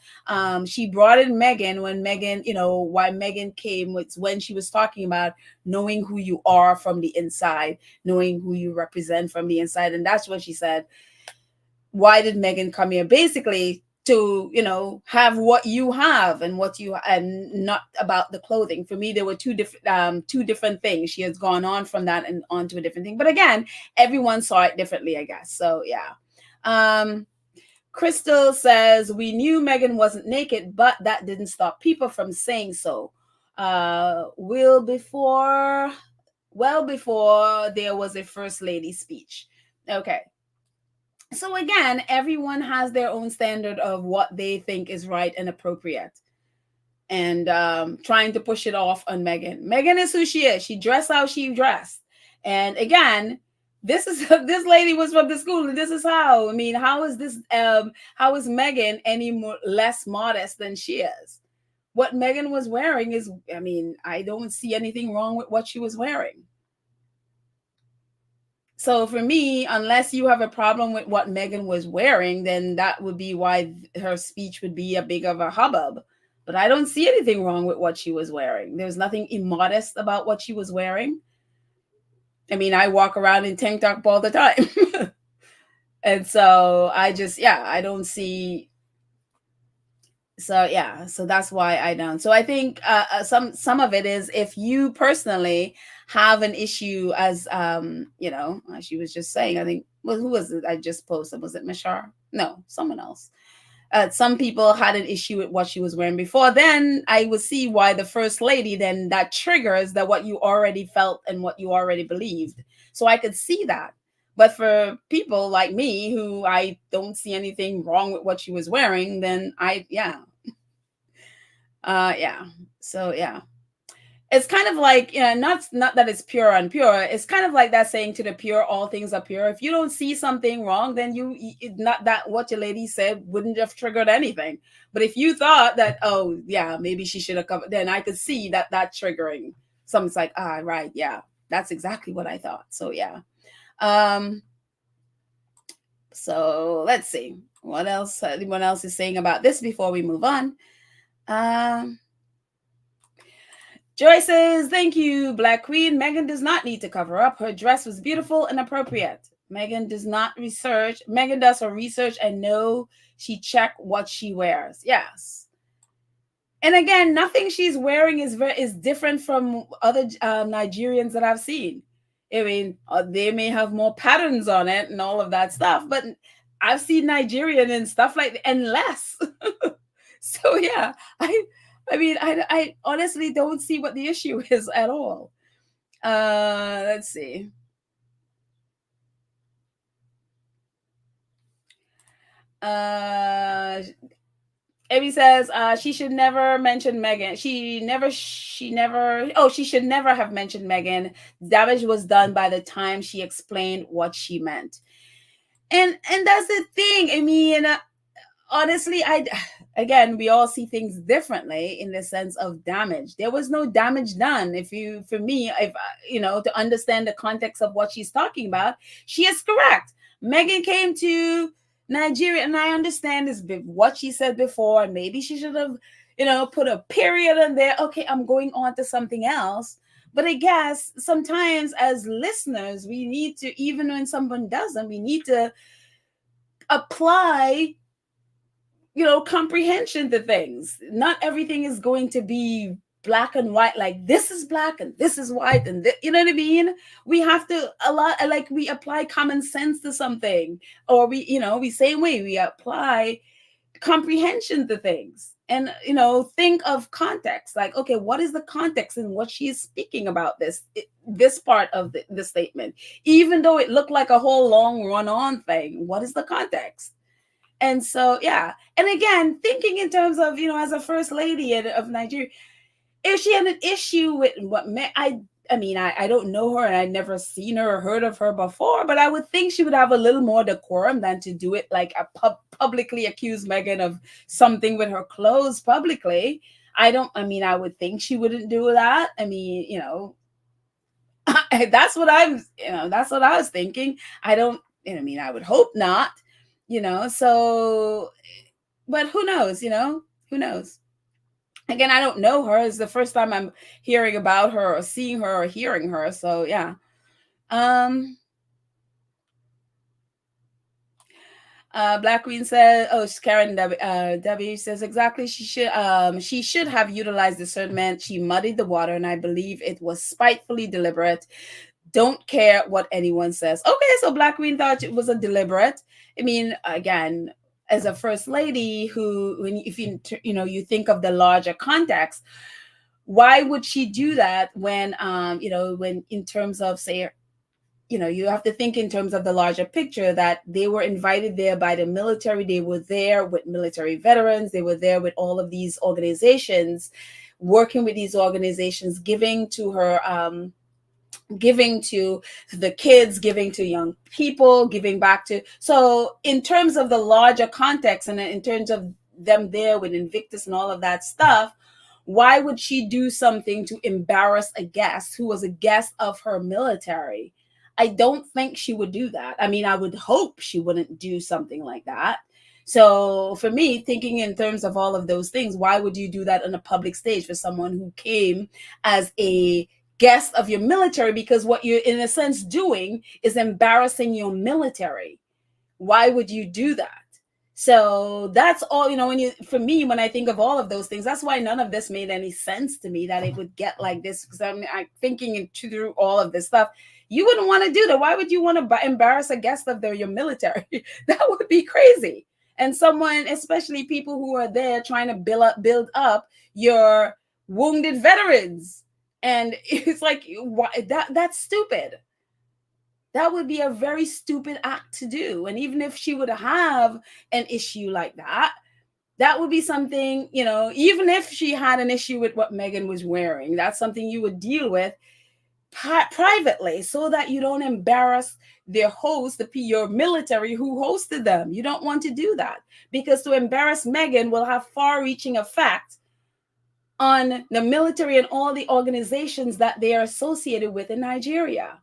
She brought in Meghan when Meghan, why Meghan came was when she was talking about knowing who you are from the inside, knowing who you represent from the inside. And that's what she said. Why did Meghan come here? Basically, to have what you have and not about the clothing. For me, there were two different things. She has gone on from that and on to a different thing, but again, everyone saw it differently, I guess. So yeah. Crystal says, we knew Meghan wasn't naked, but that didn't stop people from saying so. Well before there was a first lady speech. Okay. So again, everyone has their own standard of what they think is right and appropriate, and trying to push it off on Meghan. Meghan is who she is. She dressed how she dressed, and again, this is this lady was from the school, and this is how. I mean, how is this? How is Meghan any more less modest than she is? What Meghan was wearing is, I mean, I don't see anything wrong with what she was wearing. So for me, unless you have a problem with what Meghan was wearing, then that would be why her speech would be a big of a hubbub. But I don't see anything wrong with what she was wearing. There's nothing immodest about what she was wearing. I mean, I walk around in tank top all the time. And so I just, yeah, I don't see. So yeah, so that's why I don't. So I think some of it is, if you personally have an issue, as as she was just saying, I think, well, who was it I just posted? Was it Mishar? No, someone else. Some people had an issue with what she was wearing before. Then I would see why the first lady, then that triggers that what you already felt and what you already believed. So I could see that. But for people like me, who I don't see anything wrong with what she was wearing, then yeah. So yeah, it's kind of like, not that it's pure and pure. It's kind of like that saying, to the pure all things are pure. If you don't see something wrong, then not that what your lady said wouldn't have triggered anything. But if you thought that, oh yeah, maybe she should have covered, then I could see that triggering. Something's like, right, yeah, that's exactly what I thought. So yeah. um so let's see what else anyone else is saying about this before we move on. um Joy says, thank you, Black Queen. Meghan does not need to cover up. Her dress was beautiful and appropriate. Meghan does her research and know she check what she wears. Yes. And again, nothing she's wearing is different from other Nigerians that I've seen. I mean, they may have more patterns on it and all of that stuff, but I've seen Nigerian and stuff and less. So yeah, I mean, I honestly don't see what the issue is at all. Let's see. Uh, Amy says she should never mention Meghan. She should never have mentioned Meghan. Damage was done by the time she explained what she meant. And that's the thing. I mean, honestly, again, we all see things differently in the sense of damage. There was no damage done. For me, if to understand the context of what she's talking about, she is correct. Meghan came to Nigeria, and I understand this what she said before, and maybe she should have put a period in there. Okay, I'm going on to something else. But I guess sometimes as listeners, we need to, even when someone doesn't, we need to apply comprehension to things. Not everything is going to be black and white, like this is black and this is white, and you know what I mean. We have to we apply common sense to something, or we same way we apply comprehension to things, and think of context, like, okay, what is the context in what she is speaking about, this part of the statement, even though it looked like a whole long run-on thing. What is the context? And so, yeah. And again, thinking in terms of, as a first lady of Nigeria, if she had an issue with I mean, I don't know her, and I'd never seen her or heard of her before, but I would think she would have a little more decorum than to do it like publicly accuse Meghan of something with her clothes publicly. I would think she wouldn't do that. I mean, that's what that's what I was thinking. I would hope not, so, but who knows, who knows? Again, I don't know her. It's the first time I'm hearing about her or seeing her or hearing her. So yeah. Black Queen says, oh, Karen W says, exactly. She should have utilized discernment. She muddied the water, and I believe it was spitefully deliberate. Don't care what anyone says. Okay, so Black Queen thought it was a deliberate. I mean, again, as a first lady, if you think of the larger context, why would she do that when when in terms of, say, you have to think in terms of the larger picture, that they were invited there by the military. They were there with military veterans. They were there with all of these organizations, working with these organizations, giving to her, giving to the kids, giving to young people, giving back to. So, in terms of the larger context, and in terms of them there with Invictus and all of that stuff, why would she do something to embarrass a guest who was a guest of her military? I don't think she would do that. I mean, I would hope she wouldn't do something like that. So for me, thinking in terms of all of those things, why would you do that on a public stage for someone who came as a guest of your military? Because what you're in a sense doing is embarrassing your military. Why would you do that? So that's all, for me, when I think of all of those things, that's why none of this made any sense to me, that it would get like this. Because I'm thinking through all of this stuff. You wouldn't want to do that. Why would you want to embarrass a guest of your military? That would be crazy. And someone, especially people who are there trying to build up your wounded veterans. And it's like, that's stupid. That would be a very stupid act to do. And even if she would have an issue like that, that would be something, even if she had an issue with what Meghan was wearing, that's something you would deal with privately, so that you don't embarrass their host, your military who hosted them. You don't want to do that, because to embarrass Meghan will have far-reaching effect on the military and all the organizations that they are associated with in Nigeria.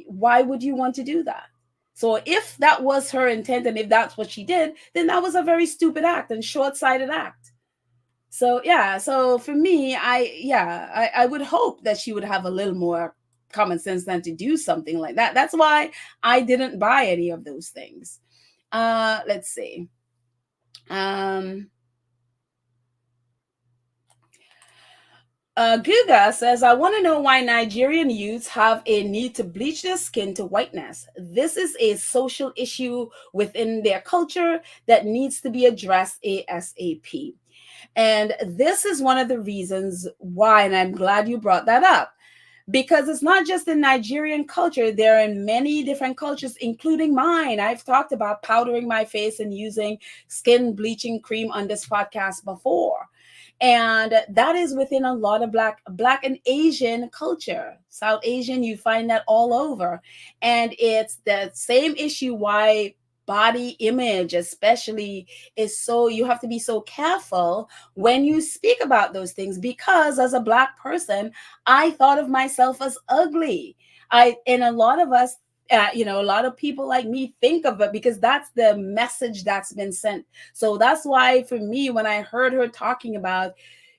Why would you want to do that? So if that was her intent, and if that's what she did, then that was a very stupid act and short-sighted act. So yeah, so for me, I would hope that she would have a little more common sense than to do something like that. That's why I didn't buy any of those things. Let's see. Guga says, I want to know why Nigerian youths have a need to bleach their skin to whiteness. This is a social issue within their culture that needs to be addressed ASAP. And this is one of the reasons why, and I'm glad you brought that up, because it's not just in Nigerian culture. There are in many different cultures, including mine. I've talked about powdering my face and using skin bleaching cream on this podcast before. And that is within a lot of black and Asian culture. South Asian, you find that all over. And it's the same issue why body image especially is so, you have to be so careful when you speak about those things, because as a black person, I thought of myself as ugly. And a lot of us, a lot of people like me think of it, because that's the message that's been sent. So that's why for me, when I heard her talking about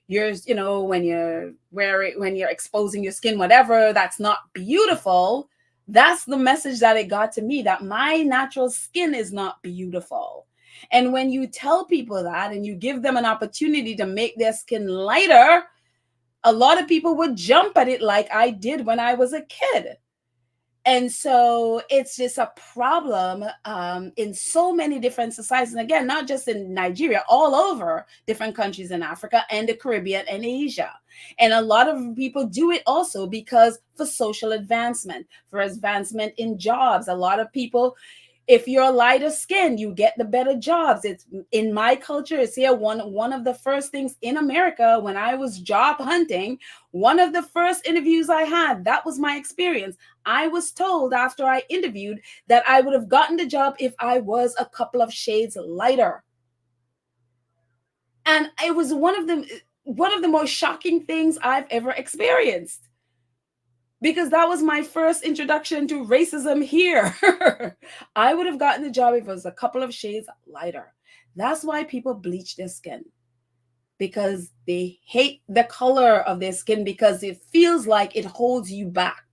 when you're exposing your skin, whatever, that's not beautiful. That's the message that it got to me, that my natural skin is not beautiful. And when you tell people that and you give them an opportunity to make their skin lighter, a lot of people would jump at it like I did when I was a kid. And so it's just a problem in so many different societies. And again, not just in Nigeria, all over different countries in Africa and the Caribbean and Asia. And a lot of people do it also because for social advancement, for advancement in jobs. A lot of people, if you're lighter skinned, you get the better jobs. It's in my culture. It's here. One of the first things in America when I was job hunting, one of the first interviews I had, that was my experience. I was told after I interviewed that I would have gotten the job if I was a couple of shades lighter. And it was one of the most shocking things I've ever experienced, because that was my first introduction to racism here. I would have gotten the job if it was a couple of shades lighter. That's why people bleach their skin, because they hate the color of their skin, because it feels like it holds you back.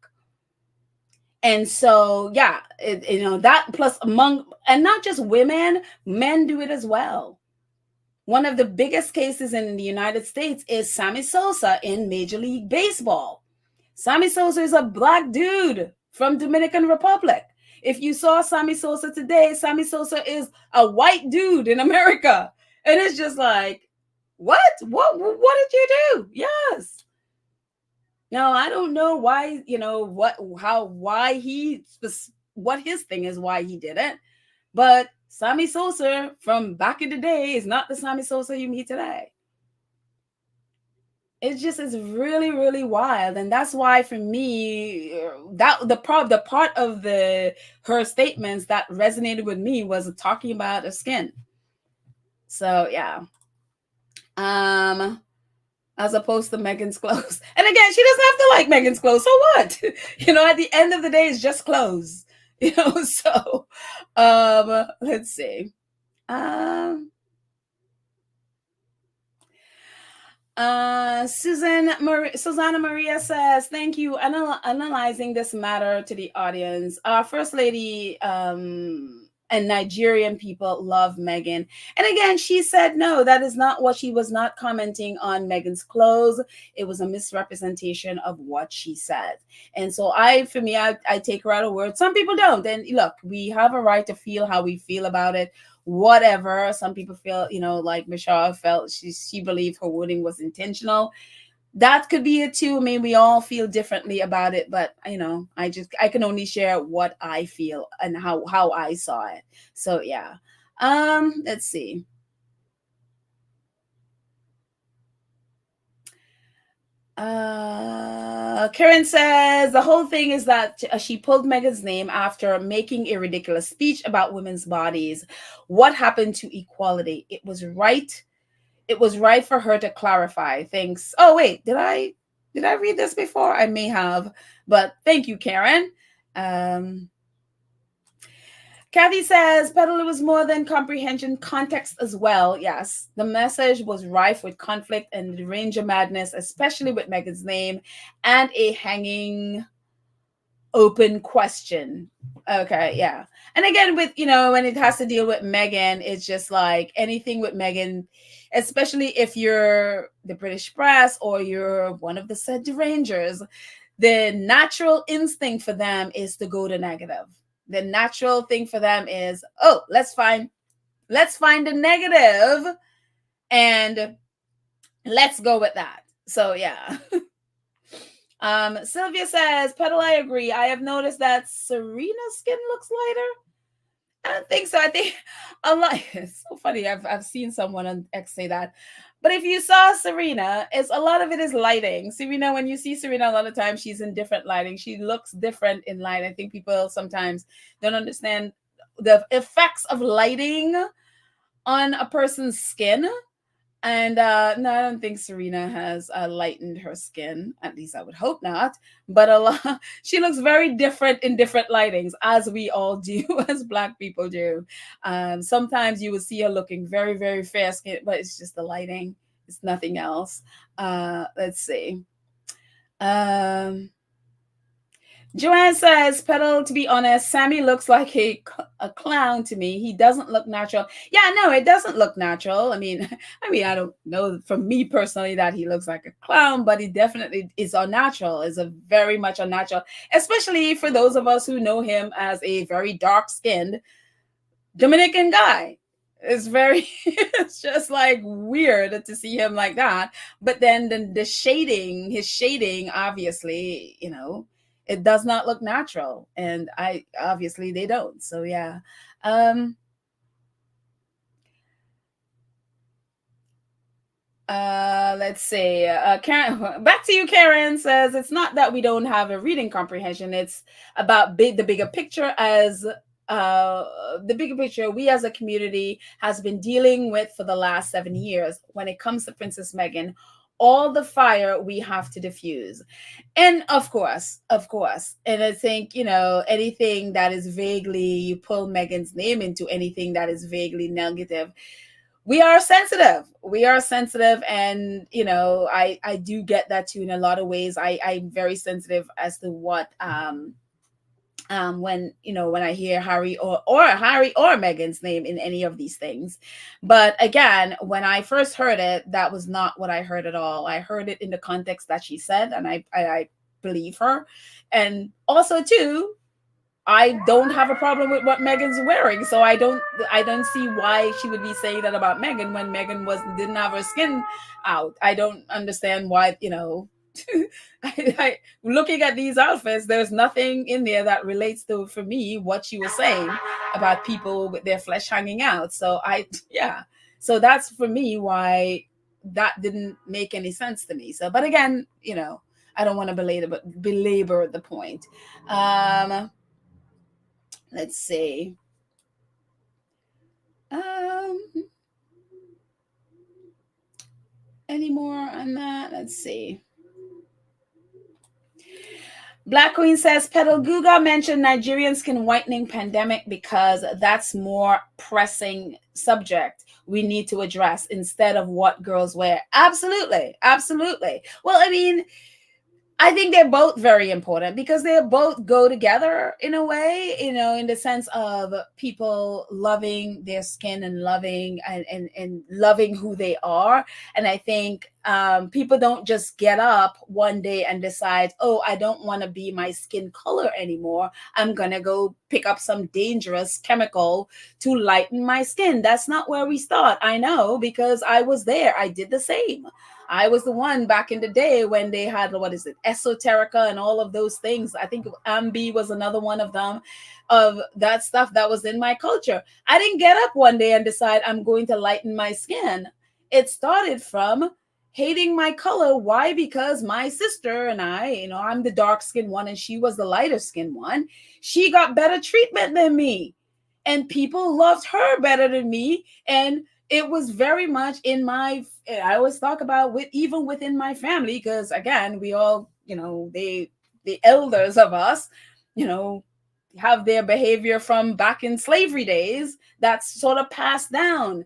And so, yeah, that plus and not just women, men do it as well. One of the biggest cases in the United States is Sammy Sosa in Major League Baseball. Sammy Sosa is a black dude from Dominican Republic. If you saw Sammy Sosa today, Sammy Sosa is a white dude in America. And it's just like, what? What did you do? Yes. Now I don't know why, what, how, why what his thing is, why he did it. But Sammy Sosa from back in the day is not the Sammy Sosa you meet today. It just is really, really wild, and that's why for me, that the part of the her statements that resonated with me was talking about her skin. So yeah, um, as opposed to Megan's clothes. And again, she doesn't have to like Megan's clothes. So what? At the end of the day, it's just clothes. So let's see. Um Susanna Maria says, "Thank you analyzing this matter to the audience. First Lady and Nigerian people love Meghan." And again, she said, no, that is not what she was not commenting on Meghan's clothes. It was a misrepresentation of what she said. And so for me, I take her out of word. Some people don't. And look, we have a right to feel how we feel about it, whatever. Some people feel, like Michelle felt, she believed her wounding was intentional. That could be it too. I mean, we all feel differently about it, but I can only share what I feel and how I saw it. So yeah. Let's see. Karen says the whole thing is that she pulled Meghan's name after making a ridiculous speech about women's bodies. What happened to equality? It was right for her to clarify things. Oh wait, did I read this before? I may have, but thank you, Karen. Um, Kathy says, Peddler was more than comprehension, context as well. Yes, the message was rife with conflict and the range of madness, especially with Meghan's name and a hanging open question. Okay, yeah. And again, with, when it has to deal with Meghan, it's just like anything with Meghan, especially if you're the British press or you're one of the said derangers, the natural instinct for them is to go to negative. The natural thing for them is, oh, let's find a negative and let's go with that. So yeah. Sylvia says, Petal, I agree. I have noticed that Serena's skin looks lighter. I don't think so. I think a lot. It's so funny. I've seen someone on X say that. But if you saw Serena, it's a lot of it is lighting. Serena, when you see Serena, a lot of times she's in different lighting. She looks different in light. I think people sometimes don't understand the effects of lighting on a person's skin. And no, I don't think Serena has lightened her skin. At least I would hope not. But she looks very different in different lightings, as we all do, as Black people do. Sometimes you will see her looking very, very fair skinned, but it's just the lighting. It's nothing else. Let's see. Um, Joanne says, Petal, to be honest, Sammy looks like a clown to me. He doesn't look natural. Yeah, no, it doesn't look natural. I mean, I don't know for me personally that he looks like a clown, but he definitely is unnatural, is a very much unnatural, especially for those of us who know him as a very dark-skinned Dominican guy. It's just like weird to see him like that. But then the shading, his shading, obviously, it does not look natural. And obviously they don't. So yeah. Um, let's see. Karen, back to you. Karen says it's not that we don't have a reading comprehension. It's about the bigger picture. As the bigger picture we as a community has been dealing with for the last 7 years when it comes to Princess Meghan, all the fire we have to diffuse. And of course, and I think, anything that is vaguely, you pull Meghan's name into anything that is vaguely negative, we are sensitive. And I do get that too. In a lot of ways, I'm very sensitive as to what when I hear Harry or Meghan's name in any of these things. But again, when I first heard it, that was not what I heard at all. I heard it in the context that she said, and I believe her. And also too, I don't have a problem with what Megan's wearing, so I don't see why she would be saying that about Megan when Megan didn't have her skin out. I don't understand why. looking at these outfits, there's nothing in there that relates to, for me, what she was saying about people with their flesh hanging out. So yeah. So that's for me why that didn't make any sense to me. So, but again, I don't want to belabor the point. Um, let's see. Um, any more on that? Let's see. Black Queen says Pedal Guga mentioned Nigerian skin whitening pandemic because that's more pressing subject we need to address instead of what girls wear. Absolutely. Absolutely. Well, I mean, I think they're both very important because they both go together in a way, in the sense of people loving their skin and loving and loving who they are. And I think people don't just get up one day and decide, oh, I don't want to be my skin color anymore. I'm going to go pick up some dangerous chemical to lighten my skin. That's not where we start. I know, because I was there. I did the same. I was the one back in the day when they had, what is it, esoterica and all of those things. I think Ambi was another one of them, of that stuff that was in my culture. I didn't get up one day and decide I'm going to lighten my skin. It started from hating my color. Why? Because my sister and I, I'm the dark skinned one and she was the lighter skinned one. She got better treatment than me. And people loved her better than me. And it was very much in my, I always talk about, even within my family, because again, we all, the elders of us, you know have their behavior from back in slavery days that's sort of passed down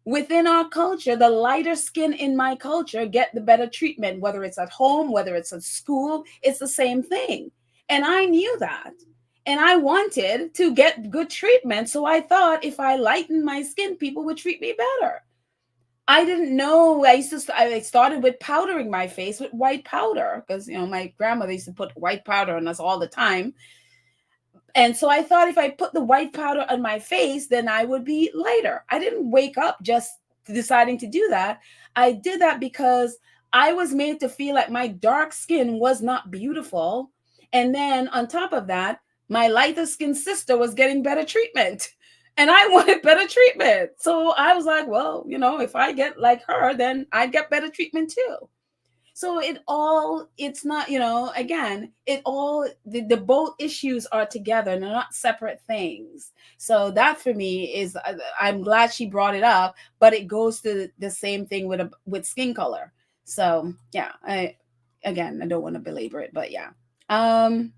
within our culture. The lighter skin in my culture get the better treatment, whether it's at home, whether it's at school. It's the same thing, and I knew that, and I wanted to get good treatment. So I thought if I lightened my skin, people would treat me better. I didn't know. I started with powdering my face with white powder because my grandmother used to put white powder on us all the time. And so I thought if I put the white powder on my face, then I would be lighter. I didn't wake up just deciding to do that. I did that because I was made to feel like my dark skin was not beautiful. And then on top of that, my lighter skinned sister was getting better treatment. And I wanted better treatment. So I was like, well, if I get like her, then I get better treatment too. So it's not, again, the both issues are together and they're not separate things. So that for me is, I'm glad she brought it up, but it goes to the same thing with skin color. So yeah, I don't want to belabor it, but yeah. Um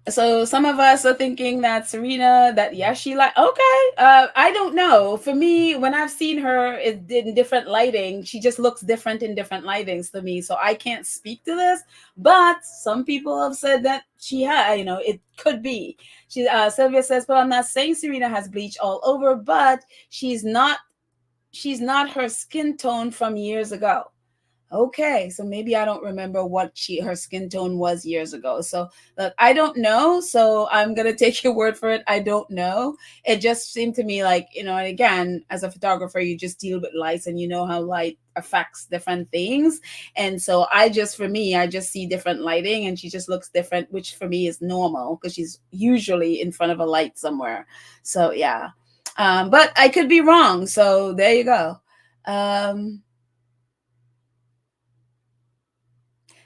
so some of us are thinking that Serena, that yeah, she like, okay, I don't know. For me, when I've seen her in different lighting, she just looks different in different lightings to me. So I can't speak to this, but some people have said that she had, it could be. Sylvia says, but I'm not saying Serena has bleach all over, but she's not her skin tone from years ago. Okay, so maybe I don't remember what her skin tone was years ago. So look, I don't know. So I'm gonna take your word for it. I don't know. It just seemed to me like, and again, as a photographer, you just deal with lights and you know how light affects different things. And so for me, I just see different lighting and she just looks different, which for me is normal because she's usually in front of a light somewhere. So yeah. But I could be wrong. So there you go.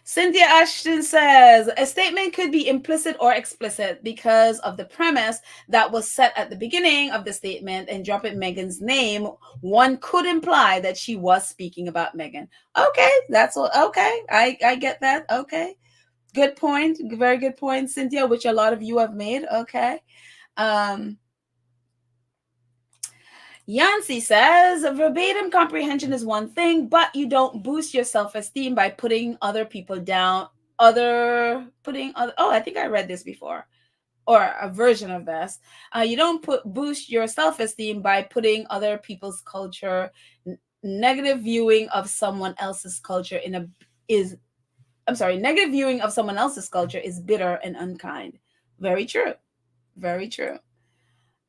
Cynthia Ashton says a statement could be implicit or explicit because of the premise that was set at the beginning of the statement, and dropping Meghan's name, one could imply that she was speaking about Meghan. Okay, that's all. Okay, I get that. Okay, good point. Very good point, Cynthia, which a lot of you have made. Okay. Yancy says verbatim comprehension is one thing, but you don't boost your self-esteem by putting other people down. I think I read this before, or a version of this. You don't boost your self-esteem by putting other people's culture. Negative viewing of someone else's culture negative viewing of someone else's culture is bitter and unkind. Very true. Very true.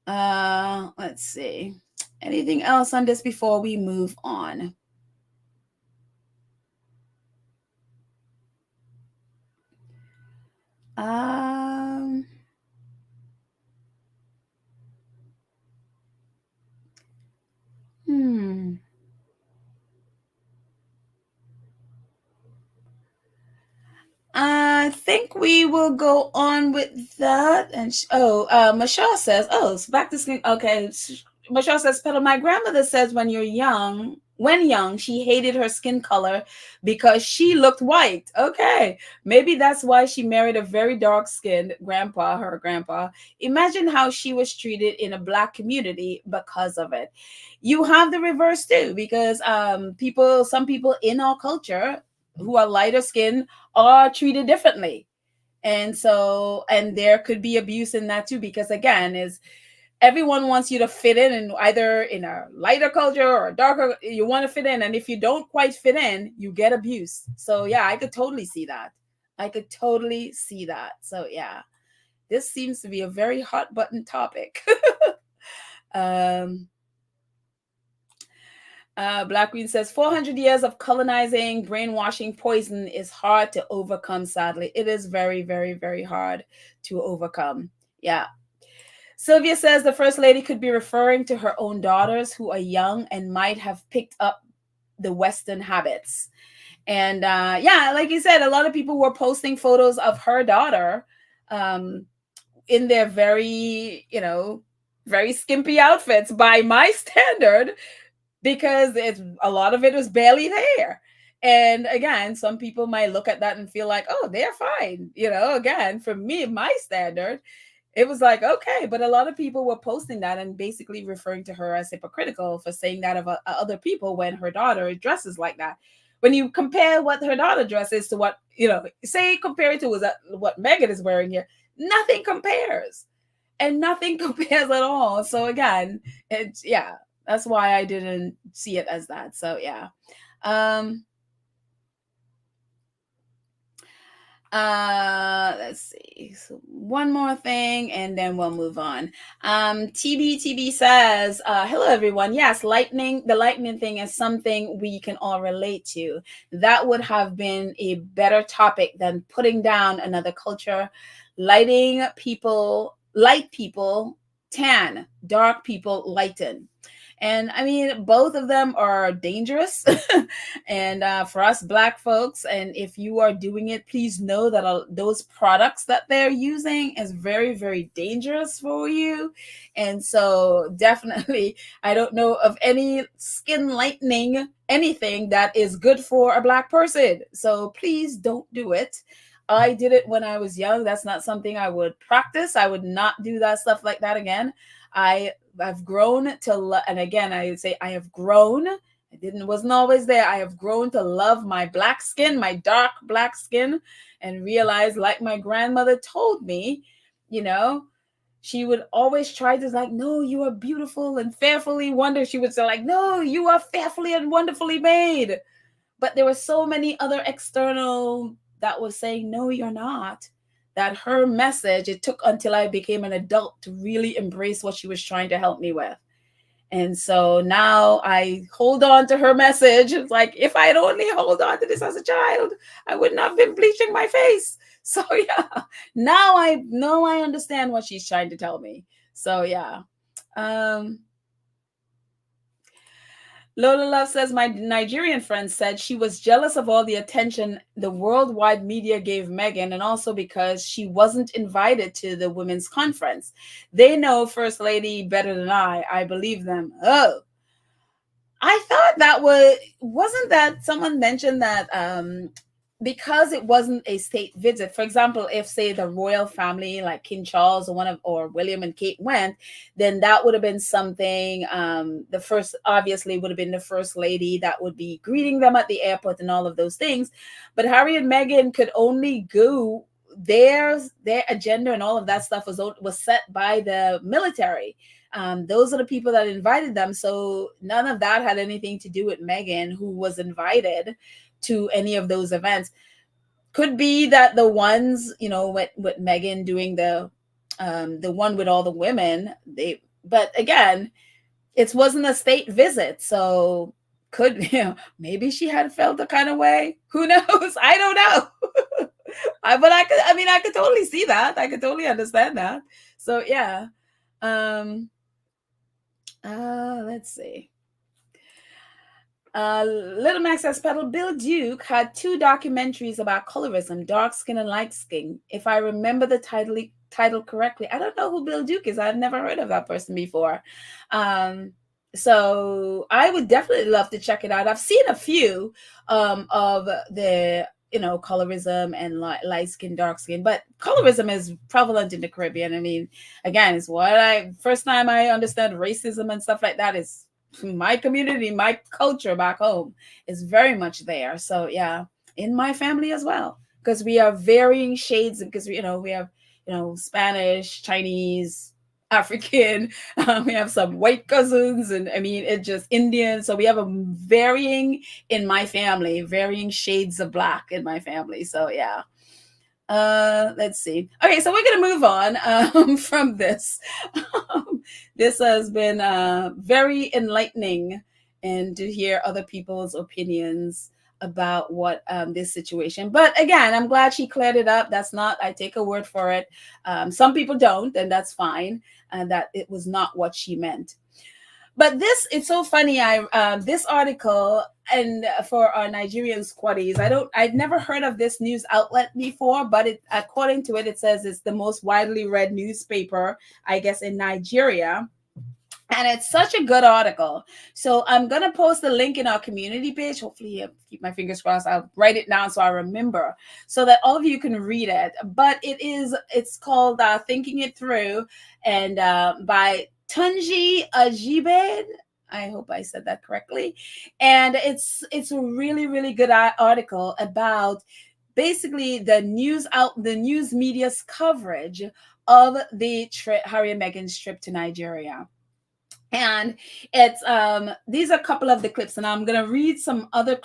Let's see. Anything else on this before we move on? Um, hmm. I think we will go on with that. And Michelle says, "Oh, so back to skin." Okay, Michelle says, "Pedal." My grandmother says when young, she hated her skin color because she looked white. Okay, maybe that's why she married a very dark skinned grandpa. Her grandpa. Imagine how she was treated in a black community because of it. You have the reverse too, because some people in our culture who are lighter skinned are treated differently, and there could be abuse in that too, because again, is everyone wants you to fit in either in a lighter culture or a darker, you want to fit in, and if you don't quite fit in, you get abuse. So yeah, I could totally see that. I could totally see that. So yeah, this seems to be a very hot button topic. um Black Queen says 400 years of colonizing, brainwashing, poison is hard to overcome, sadly. It is very, very, very hard to overcome. Yeah. Sylvia says the First Lady could be referring to her own daughters who are young and might have picked up the Western habits. And yeah, like you said, a lot of people were posting photos of her daughter um, in their very, very skimpy outfits by my standard, because it's a lot of it was barely there. And again, some people might look at that and feel like, oh, they're fine. Again, for me, my standard, it was like, okay. But a lot of people were posting that and basically referring to her as hypocritical for saying that of other people when her daughter dresses like that. When you compare what her daughter dresses to what, say, compare it to what Meghan is wearing here, nothing compares, and nothing compares at all. So again, it's, yeah, that's why I didn't see it as that. So yeah. um let's see, so one more thing and then we'll move on. TB says, hello everyone. Yes, the lightning thing is something we can all relate to. That would have been a better topic than putting down another culture. Light people tan, dark people lighten. And I mean, both of them are dangerous. And for us Black folks, and if you are doing it, please know that those products that they're using is very, very dangerous for you. And so definitely, I don't know of any skin lightening anything that is good for a Black person. So please don't do it. I did it when I was young. That's not something I would practice. I would not do that stuff like that again. I've grown to and again, I would say I have grown. Wasn't always there. I have grown to love my Black skin, my dark Black skin, and realize, like my grandmother told me, you know, she would always try to, like, no, you are beautiful and fearfully wonderful. She would say, like, no, you are fearfully and wonderfully made. But there were so many other external that was saying, no, you're not. That her message, it took until I became an adult to really embrace what she was trying to help me with. And so now I hold on to her message. It's like, if I had only hold on to this as a child, I wouldn't have been bleaching my face. So yeah, now I know, I understand what she's trying to tell me. So yeah. Um, Lola Love says, my Nigerian friend said she was jealous of all the attention the worldwide media gave Meghan, and also because she wasn't invited to the women's conference. They know First Lady better than I believe them. Oh, I thought that wasn't that someone mentioned that because it wasn't a state visit. For example, if say the royal family like King Charles or William and Kate went, then that would have been something. The first obviously would have been the First Lady that would be greeting them at the airport and all of those things. But Harry and Meghan could only go. Their agenda and all of that stuff was set by the military. Those are the people that invited them. So none of that had anything to do with Meghan, who was invited to any of those events. Could be that the ones, with Meghan doing the the one with all the women. But again, it wasn't a state visit, so could maybe she had felt a kind of way. Who knows? I don't know. But I could totally see that. I could totally understand that. So yeah. Um. Let's see. Little Max says, Pedal Bill Duke had two documentaries about colorism, dark skin and light skin. If I remember the title correctly, I don't know who Bill Duke is. I've never heard of that person before. So I would definitely love to check it out. I've seen a few of the colorism and light skin, dark skin, but colorism is prevalent in the Caribbean. I mean, again, it's first time I understand racism and stuff like that is my community, my culture back home is very much there. So yeah, in my family as well, because we are varying shades, because we have Spanish, Chinese, African, we have some white cousins, and I mean it just Indian. So we have a varying in my family, varying shades of black in my family. So yeah. Let's see. Okay, so we're gonna move on from this. This has been very enlightening, and to hear other people's opinions about what this situation. But again, I'm glad she cleared it up. That's not. I take a word for it. Some people don't, and that's fine. And that it was not what she meant. But it's so funny. This article, and for our Nigerian squatties, I'd never heard of this news outlet before, but according to it, it says it's the most widely read newspaper, I guess, in Nigeria. And it's such a good article. So I'm going to post the link in our community page. Hopefully, keep my fingers crossed. I'll write it down so I remember, so that all of you can read it. But it's called Thinking It Through, and by Tunji Ajibed. I hope I said that correctly. And it's a really, really good article about basically the news media's coverage of the Harry and Meghan's trip to Nigeria. And it's these are a couple of the clips, and I'm going to read some other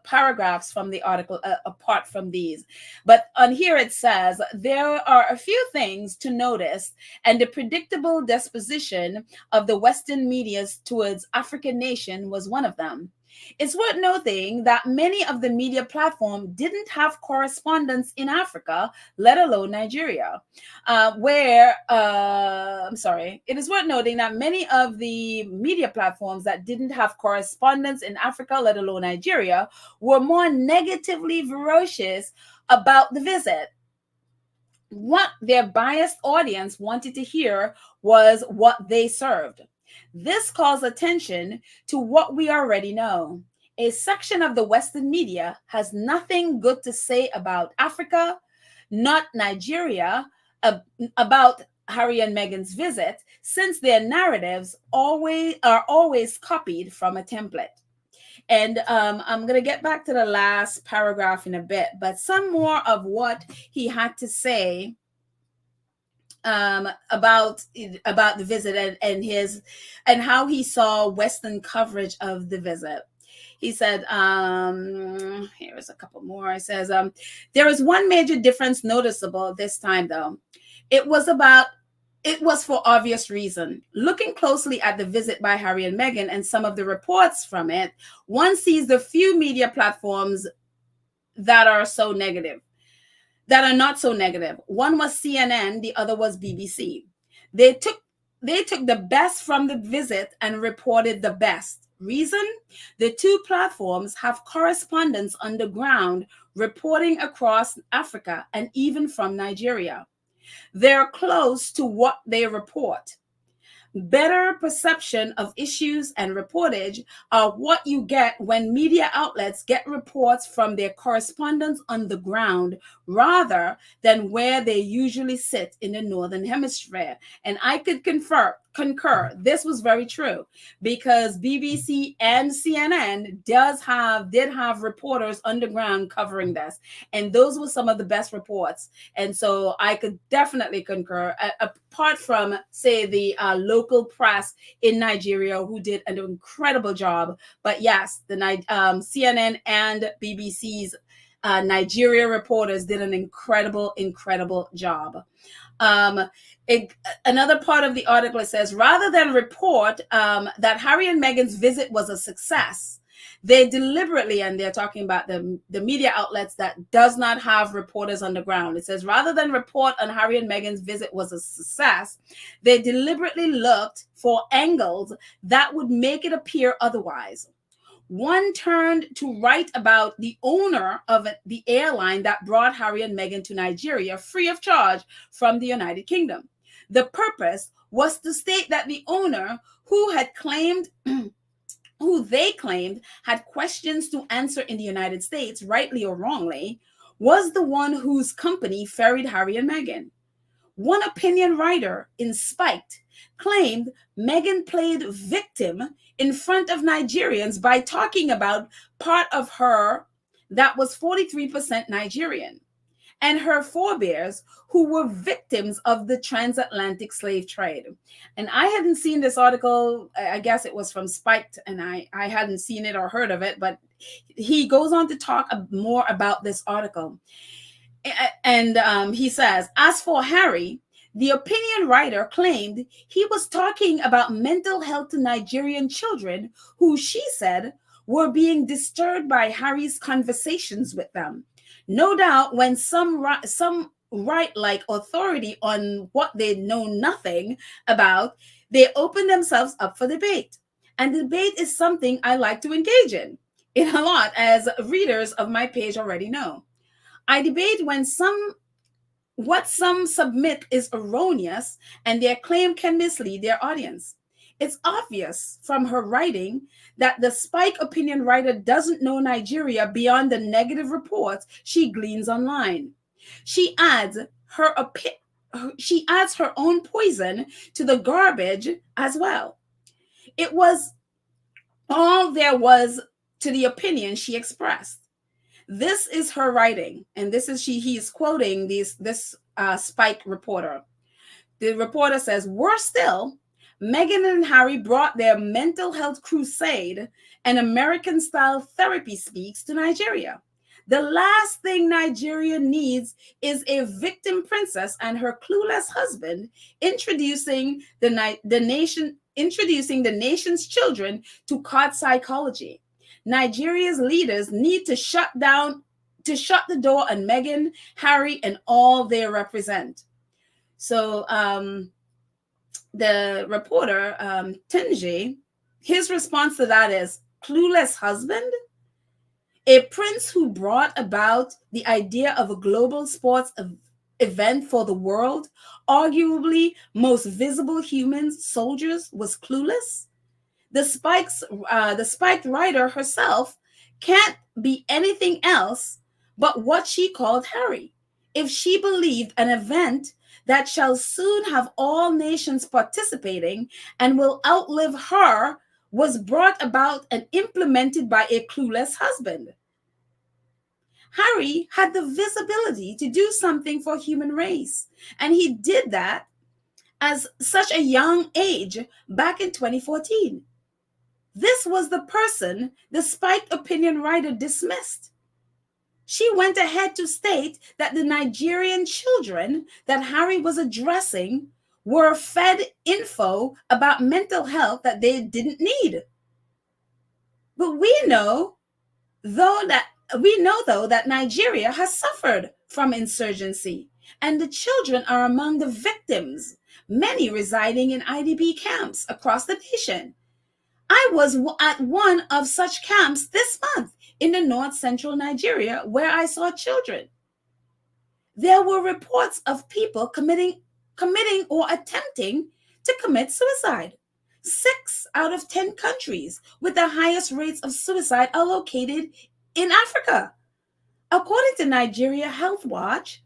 paragraphs from the article apart from these. But on here it says, there are a few things to notice, and the predictable disposition of the Western medias towards African nation was one of them. It's worth noting that many of the media platforms didn't have correspondents in Africa, let alone Nigeria. It is worth noting that many of the media platforms that didn't have correspondents in Africa, let alone Nigeria, were more negatively ferocious about the visit. What their biased audience wanted to hear was what they served. This calls attention to what we already know. A section of the Western media has nothing good to say about Africa, not Nigeria, about Harry and Meghan's visit, since their narratives are always copied from a template. And I'm going to get back to the last paragraph in a bit, but some more of what he had to say about the visit and how he saw Western coverage of the visit. He said, here's a couple more. It says, there is one major difference noticeable this time, though. It was for obvious reason. Looking closely at the visit by Harry and Meghan and some of the reports from it, one sees the few media platforms that are not so negative. One was CNN, the other was BBC. They took the best from the visit and reported the best. Reason? The two platforms have correspondents on the ground reporting across Africa and even from Nigeria. They're close to what they report. Better perception of issues and reportage are what you get when media outlets get reports from their correspondents on the ground rather than where they usually sit in the Northern Hemisphere. And I could concur. This was very true, because BBC and CNN did have reporters on the ground covering this, and those were some of the best reports. And so I could definitely concur, apart from, say, the local press in Nigeria, who did an incredible job. But yes, the CNN and BBC's Nigeria reporters did an incredible job. Um, it, Another part of the article, it says, rather than report that Harry and Meghan's visit was a success, they deliberately, and they're talking about the media outlets that does not have reporters on the ground. It says, rather than report on Harry and Meghan's visit was a success, they deliberately looked for angles that would make it appear otherwise. One turned to write about the owner of the airline that brought Harry and Meghan to Nigeria free of charge from the United Kingdom. The purpose was to state that the owner, who they claimed had questions to answer in the United States, rightly or wrongly, was the one whose company ferried Harry and Meghan. One opinion writer in Spiked claimed Meghan played victim in front of Nigerians by talking about part of her that was 43% Nigerian and her forebears who were victims of the transatlantic slave trade. And I hadn't seen this article. I guess it was from Spiked, and I hadn't seen it or heard of it, but he goes on to talk more about this article. And he says, as for Harry, the opinion writer claimed he was talking about mental health to Nigerian children who, she said, were being disturbed by Harry's conversations with them. No doubt when some write like authority on what they know nothing about, they open themselves up for debate. And debate is something I like to engage in a lot, as readers of my page already know. I debate when what some submit is erroneous and their claim can mislead their audience. It's obvious from her writing that the Spike opinion writer doesn't know Nigeria beyond the negative reports she gleans online. She adds her own poison to the garbage as well. It was all there was to the opinion she expressed. This is her writing, and he is quoting this Spike reporter. The reporter says, worse still, Meghan and Harry brought their mental health crusade and American-style therapy speaks to Nigeria. The last thing Nigeria needs is a victim princess and her clueless husband introducing the nation's children to card psychology. Nigeria's leaders need to shut the door on Meghan, Harry, and all they represent. So the reporter, Tunji, his response to that is, clueless husband? A prince who brought about the idea of a global sports event for the world, arguably most visible humans, soldiers, was clueless? The Spiked writer herself can't be anything else but what she called Harry. If she believed an event that shall soon have all nations participating and will outlive her was brought about and implemented by a clueless husband. Harry had the visibility to do something for human race, and he did that at such a young age back in 2014. This was the person the Spiked opinion writer dismissed. She went ahead to state that the Nigerian children that Harry was addressing were fed info about mental health that they didn't need. But we know, though, that Nigeria has suffered from insurgency, and the children are among the victims, many residing in IDP camps across the nation. I was at one of such camps this month in the north central Nigeria where I saw children. There were reports of people committing or attempting to commit suicide. 6 out of 10 countries with the highest rates of suicide are located in Africa. According to Nigeria Health Watch,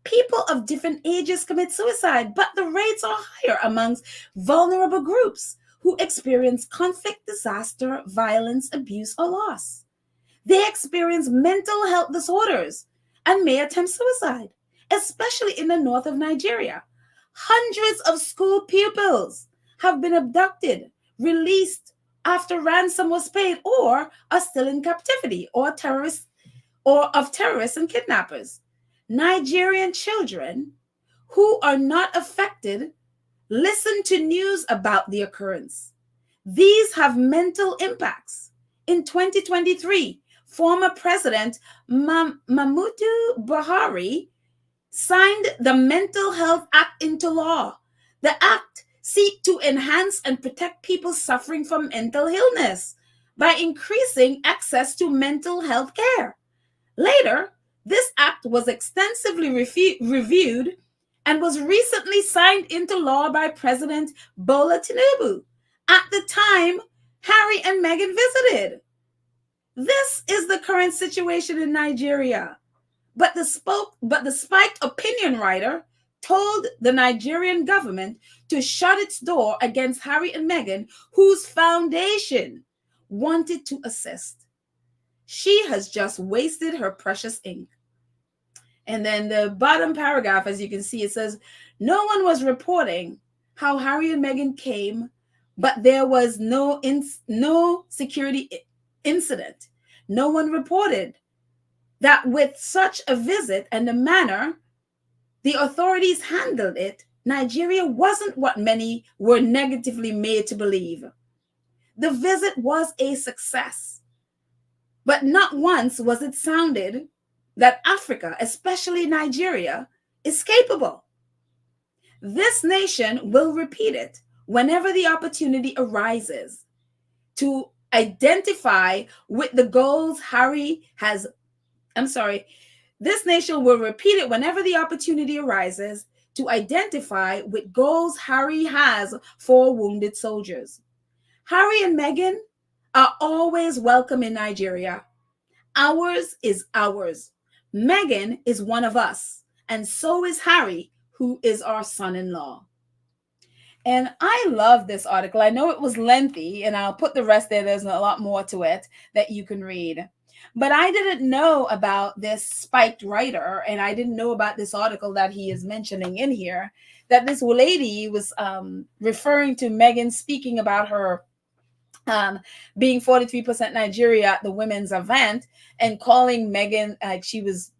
people of different ages commit suicide, but the rates are higher amongst vulnerable groups who experience conflict, disaster, violence, abuse, or loss. They experience mental health disorders and may attempt suicide, especially in the north of Nigeria. Hundreds of school pupils have been abducted, released after ransom was paid, or are still in captivity, or or of terrorists and kidnappers. Nigerian children who are not affected listen to news about the occurrence. These have mental impacts. In 2023, former President Mahmoud Buhari signed the Mental Health Act into law. The act seeks to enhance and protect people suffering from mental illness by increasing access to mental health care. Later, this act was extensively reviewed and was recently signed into law by President Bola Tinubu. At the time, Harry and Meghan visited. This is the current situation in Nigeria. But the spiked opinion writer told the Nigerian government to shut its door against Harry and Meghan, whose foundation wanted to assist. She has just wasted her precious ink. And then the bottom paragraph, as you can see, it says, no one was reporting how Harry and Meghan came, but there was no security incident. No one reported that with such a visit and the manner the authorities handled it, Nigeria wasn't what many were negatively made to believe. The visit was a success, but not once was it sounded that Africa, especially Nigeria, is capable. This nation will repeat it whenever the opportunity arises to identify with the goals this nation will repeat it whenever the opportunity arises to identify with goals Harry has for wounded soldiers. Harry and Meghan are always welcome in Nigeria. Ours is ours. Meghan is one of us, and so is Harry, who is our son-in-law. And I love this article. I know it was lengthy, and I'll put the rest there. There's a lot more to it that you can read. But I didn't know about this spiked writer, and I didn't know about this article that he is mentioning in here, that this lady was referring to Meghan speaking about her being 43% Nigeria at the women's event and calling Meghan like she was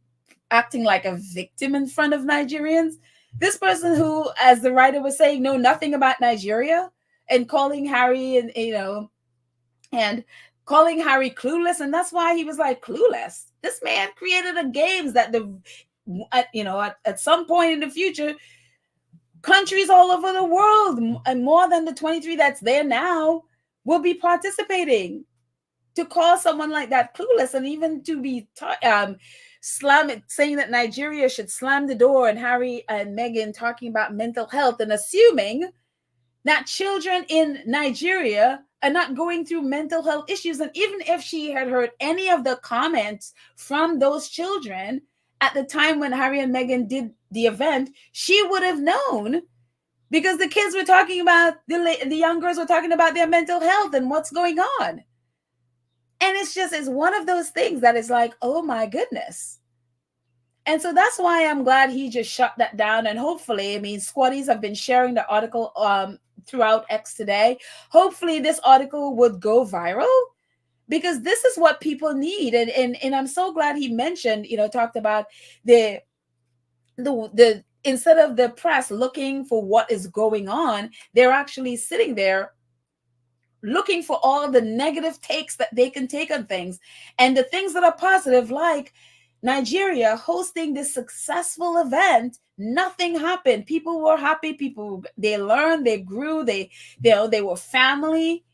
acting like a victim in front of Nigerians. This person who, as the writer was saying, know nothing about Nigeria and calling Harry and calling Harry clueless. And that's why he was like clueless. This man created a games that at some point in the future, countries all over the world, and more than the 23 that's there now, will be participating. To call someone like that clueless, and even to be saying that Nigeria should slam the door, and Harry and Meghan talking about mental health and assuming that children in Nigeria are not going through mental health issues. And even if she had heard any of the comments from those children at the time when Harry and Meghan did the event, she would have known, because the kids were talking about, the young girls were talking about their mental health and what's going on. And it's one of those things that is like, oh my goodness. And so that's why I'm glad he just shut that down. And hopefully, squaddies have been sharing the article throughout X today. Hopefully this article would go viral, because this is what people need. And I'm so glad he mentioned, talked about the instead of the press looking for what is going on, they're actually sitting there looking for all the negative takes that they can take on things, and the things that are positive, like Nigeria hosting this successful event. Nothing happened. People were happy. They learned, they grew, they were family.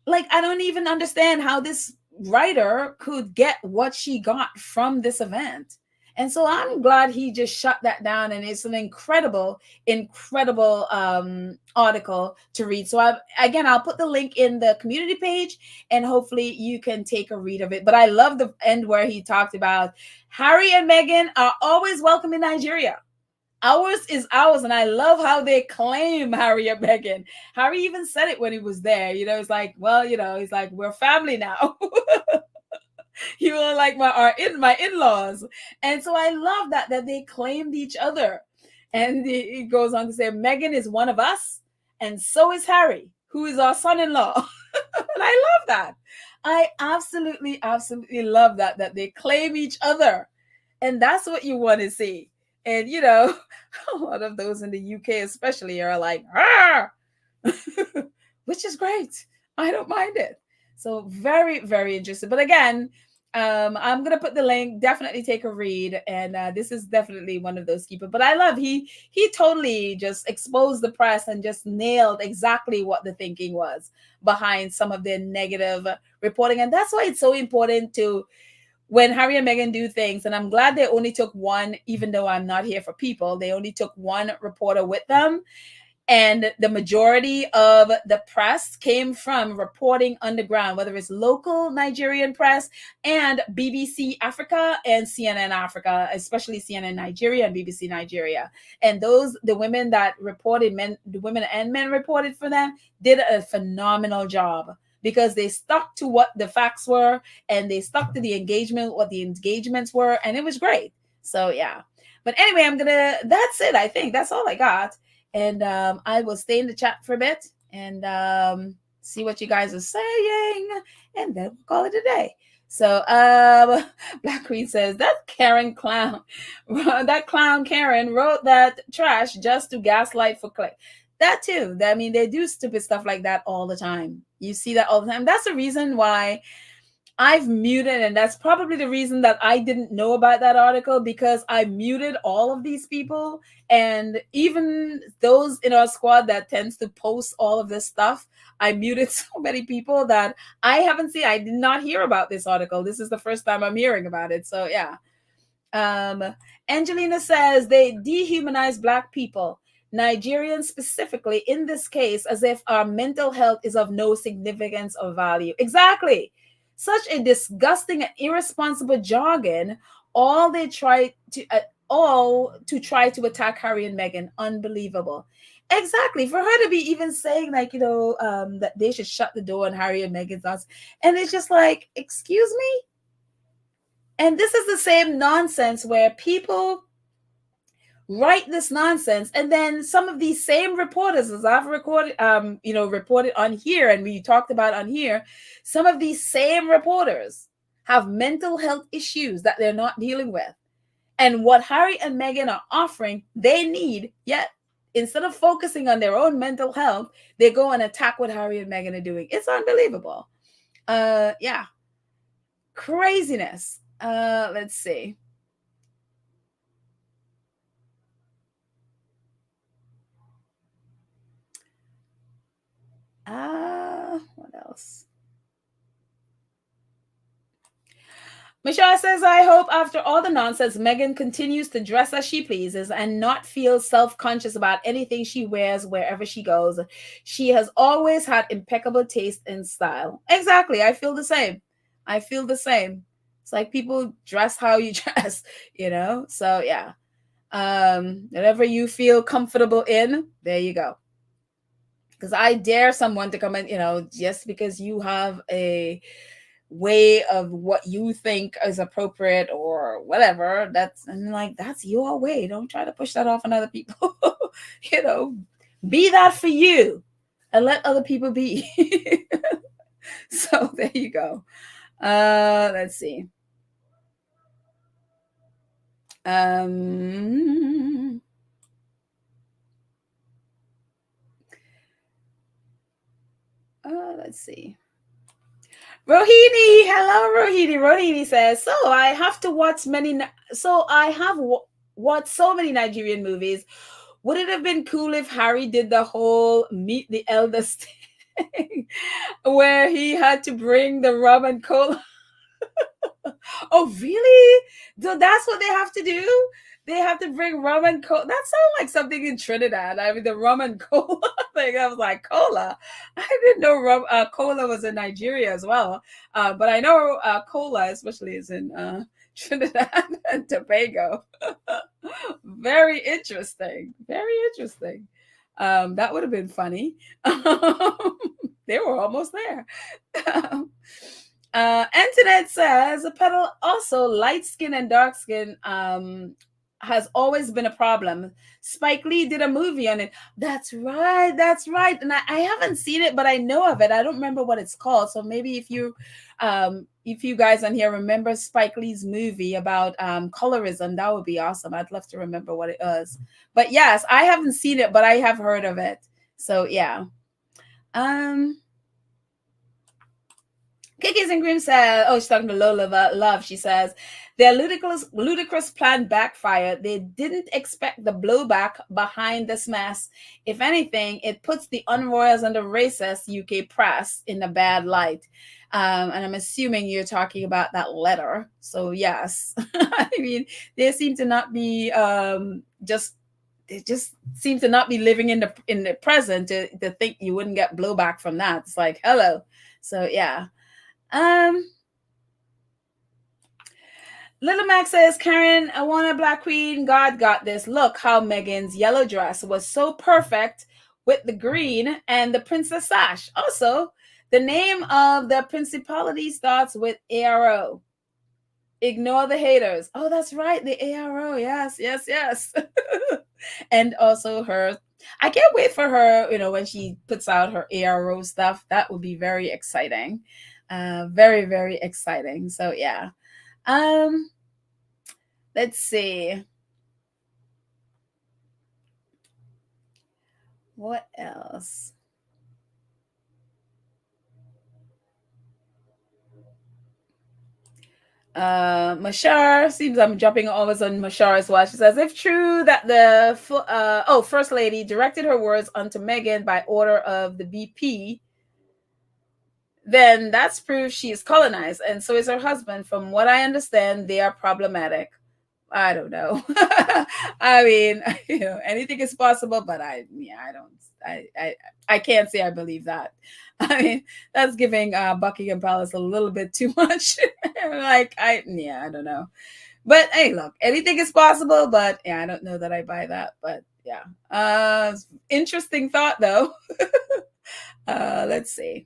Like, I don't even understand how this writer could get what she got from this event. And so I'm glad he just shut that down. And it's an incredible article to read. So I'll put the link in the community page, and hopefully you can take a read of it. But I love the end where he talked about Harry and Meghan are always welcome in Nigeria. Ours is ours. And I love how they claim Harry and Meghan. Harry even said it when he was there. It's like, well, he's like, we're family now. You are like my in-laws. And so I love that they claimed each other. And he goes on to say, Meghan is one of us, and so is Harry, who is our son-in-law. And I love that. I absolutely, absolutely love that they claim each other. And that's what you want to see. And, a lot of those in the UK, especially, are like, ah, which is great. I don't mind it. So very, very interesting. But again, I'm gonna put the link. Definitely take a read, and this is definitely one of those people. But I love he totally just exposed the press and just nailed exactly what the thinking was behind some of their negative reporting, and that's why it's so important to when Harry and Meghan do things. And I'm glad they only took one, even though I'm not here for people. They only took one reporter with them, and the majority of the press came from reporting underground, whether it's local Nigerian press and BBC Africa and CNN Africa, especially CNN Nigeria and BBC Nigeria. And the women that reported, the women and men reported for them, did a phenomenal job because they stuck to what the facts were and they stuck to the engagement, what the engagements were, and it was great. So yeah. But anyway, that's it. I think that's all I got. And I will stay in the chat for a bit and see what you guys are saying, and then we'll call it a day. So Black Queen says that Karen clown, that clown Karen wrote that trash just to gaslight for click. That too. I mean, they do stupid stuff like that all the time. You see that all the time. That's the reason why I've muted, and that's probably the reason that I didn't know about that article, because I muted all of these people, and even those in our squad that tends to post all of this stuff, I muted so many people that I haven't seen. I did not hear about this article. This is the first time I'm hearing about it. So yeah. Angelina says they dehumanize Black people, Nigerians specifically, in this case, as if our mental health is of no significance or value. Exactly. Such a disgusting and irresponsible jargon. All they try to all to try to attack Harry and Meghan. Unbelievable. Exactly. For her to be even saying like, that they should shut the door on Harry and Meghan's house. And it's just like, excuse me? And this is the same nonsense where people write this nonsense, and then some of these same reporters, as I've reported on here, and we talked about on here, some of these same reporters have mental health issues that they're not dealing with. And what Harry and Meghan are offering, they need, yet instead of focusing on their own mental health, they go and attack what Harry and Meghan are doing. It's unbelievable. Yeah. Craziness. Let's see. What else? Michelle says, I hope after all the nonsense, Meghan continues to dress as she pleases and not feel self-conscious about anything she wears wherever she goes. She has always had impeccable taste and style. Exactly. I feel the same. I feel the same. It's like people dress how you dress, So yeah. Whatever you feel comfortable in, there you go. Because I dare someone to come in, just because you have a way of what you think is appropriate or whatever, that's your way. Don't try to push that off on other people. Be that for you and let other people be. So there you go. Let's see. Let's see. Rohini, hello, Rohini. Rohini says, so I have watched so many Nigerian movies. Would it have been cool if Harry did the whole meet the elders thing where he had to bring the rum and cola? Oh, really? So that's what they have to do? They have to bring rum and cola. That sounds like something in Trinidad. I mean, the rum and cola thing. I was like, cola. I didn't know cola was in Nigeria as well. But I know cola, especially, is in Trinidad and Tobago. Very interesting. Very interesting. That would have been funny. They were almost there. Antoinette says, Petal, also light skin and dark skin has always been a problem. Spike Lee did a movie on it. That's right. That's right. And I haven't seen it, but I know of it. I don't remember what it's called. So maybe if you guys on here remember Spike Lee's movie about colorism, that would be awesome. I'd love to remember what it was. But yes, I haven't seen it, but I have heard of it. So yeah. Kikis and Grim said, oh, she's talking to Lola about love. She says, their ludicrous plan backfired. They didn't expect the blowback behind this mess. If anything, it puts the unroyals and the racist UK press in a bad light. And I'm assuming you're talking about that letter. So yes, I mean, they seem to not be they just seem to not be living in the present to think you wouldn't get blowback from that. It's like, hello. So yeah. Little Max says, Karen, I want a black queen. God got this. Look how Meghan's yellow dress was so perfect with the green and the princess sash. Also, the name of the principality starts with ARO. Ignore the haters. Oh, that's right. The ARO. Yes, yes, yes. And also I can't wait for her, when she puts out her ARO stuff. That would be very exciting. Very, very exciting. So yeah. Let's see. What else? Mashar, seems I'm jumping always on Mashar as well. She says, if true that the First Lady directed her words unto Meghan by order of the BP, then that's proof she is colonized, and so is her husband. From what I understand, they are problematic. I don't know. I mean, anything is possible, but I don't. I can't say I believe that. I mean, that's giving Buckingham Palace a little bit too much. I don't know. But hey, look, anything is possible, but yeah, I don't know that I buy that. But yeah, interesting thought though. Let's see.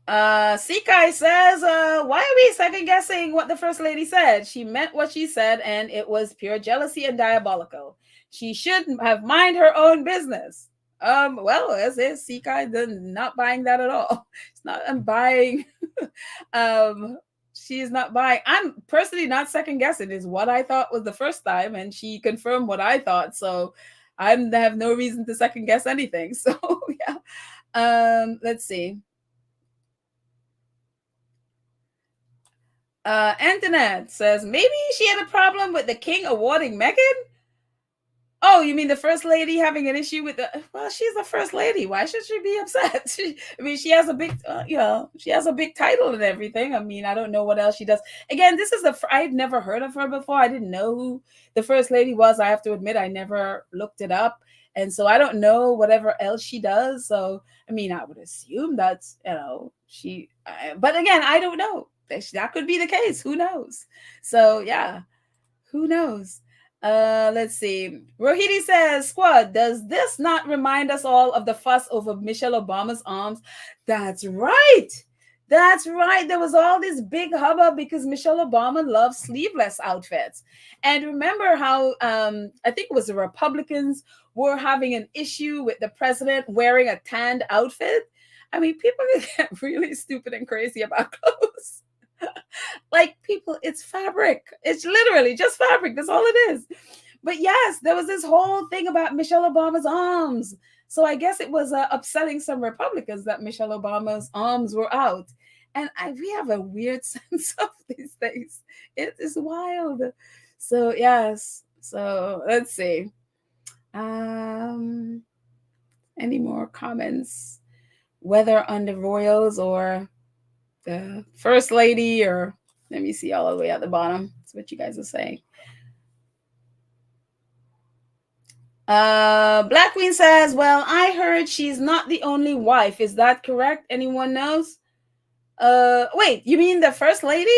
Sekai says, why are we second guessing what the first lady said? She meant what she said, and it was pure jealousy and diabolical. She should have mind her own business. Well, as is, Sekai not buying that at all. It's not I'm buying she's not buying. I'm personally not second guessing, is what I thought was the first time, and she confirmed what I thought. So I have no reason to second guess anything. So yeah. Let's see. Antoinette says, maybe she had a problem with the king awarding Meghan? Oh, you mean the first lady having an issue with the? Well, she's the first lady. Why should she be upset? She has a big, she has a big title and everything. I mean, I don't know what else she does. Again, this is I've never heard of her before. I didn't know who the first lady was. I have to admit, I never looked it up, and so I don't know whatever else she does. So, I mean, I would assume that's she. But again, I don't know. That could be the case. Who knows? So yeah, who knows? Let's see. Rohidi says, Squad, does this not remind us all of the fuss over Michelle Obama's arms? That's right. That's right. There was all this big hubbub because Michelle Obama loves sleeveless outfits. And remember how I think it was the Republicans were having an issue with the president wearing a tanned outfit? I mean, people get really stupid and crazy about clothes. Like, people, it's fabric. It's literally just fabric. That's all it is. But yes, there was this whole thing about Michelle Obama's arms. So I guess it was upsetting some Republicans that Michelle Obama's arms were out. And we have a weird sense of these things. It is wild. So yes. So let's see. Any more comments? Whether on the royals or the first lady, or let me see all the way at the bottom. That's what you guys are saying. Black Queen says, well, I heard she's not the only wife. Is that correct? Anyone knows? Wait, you mean the first lady?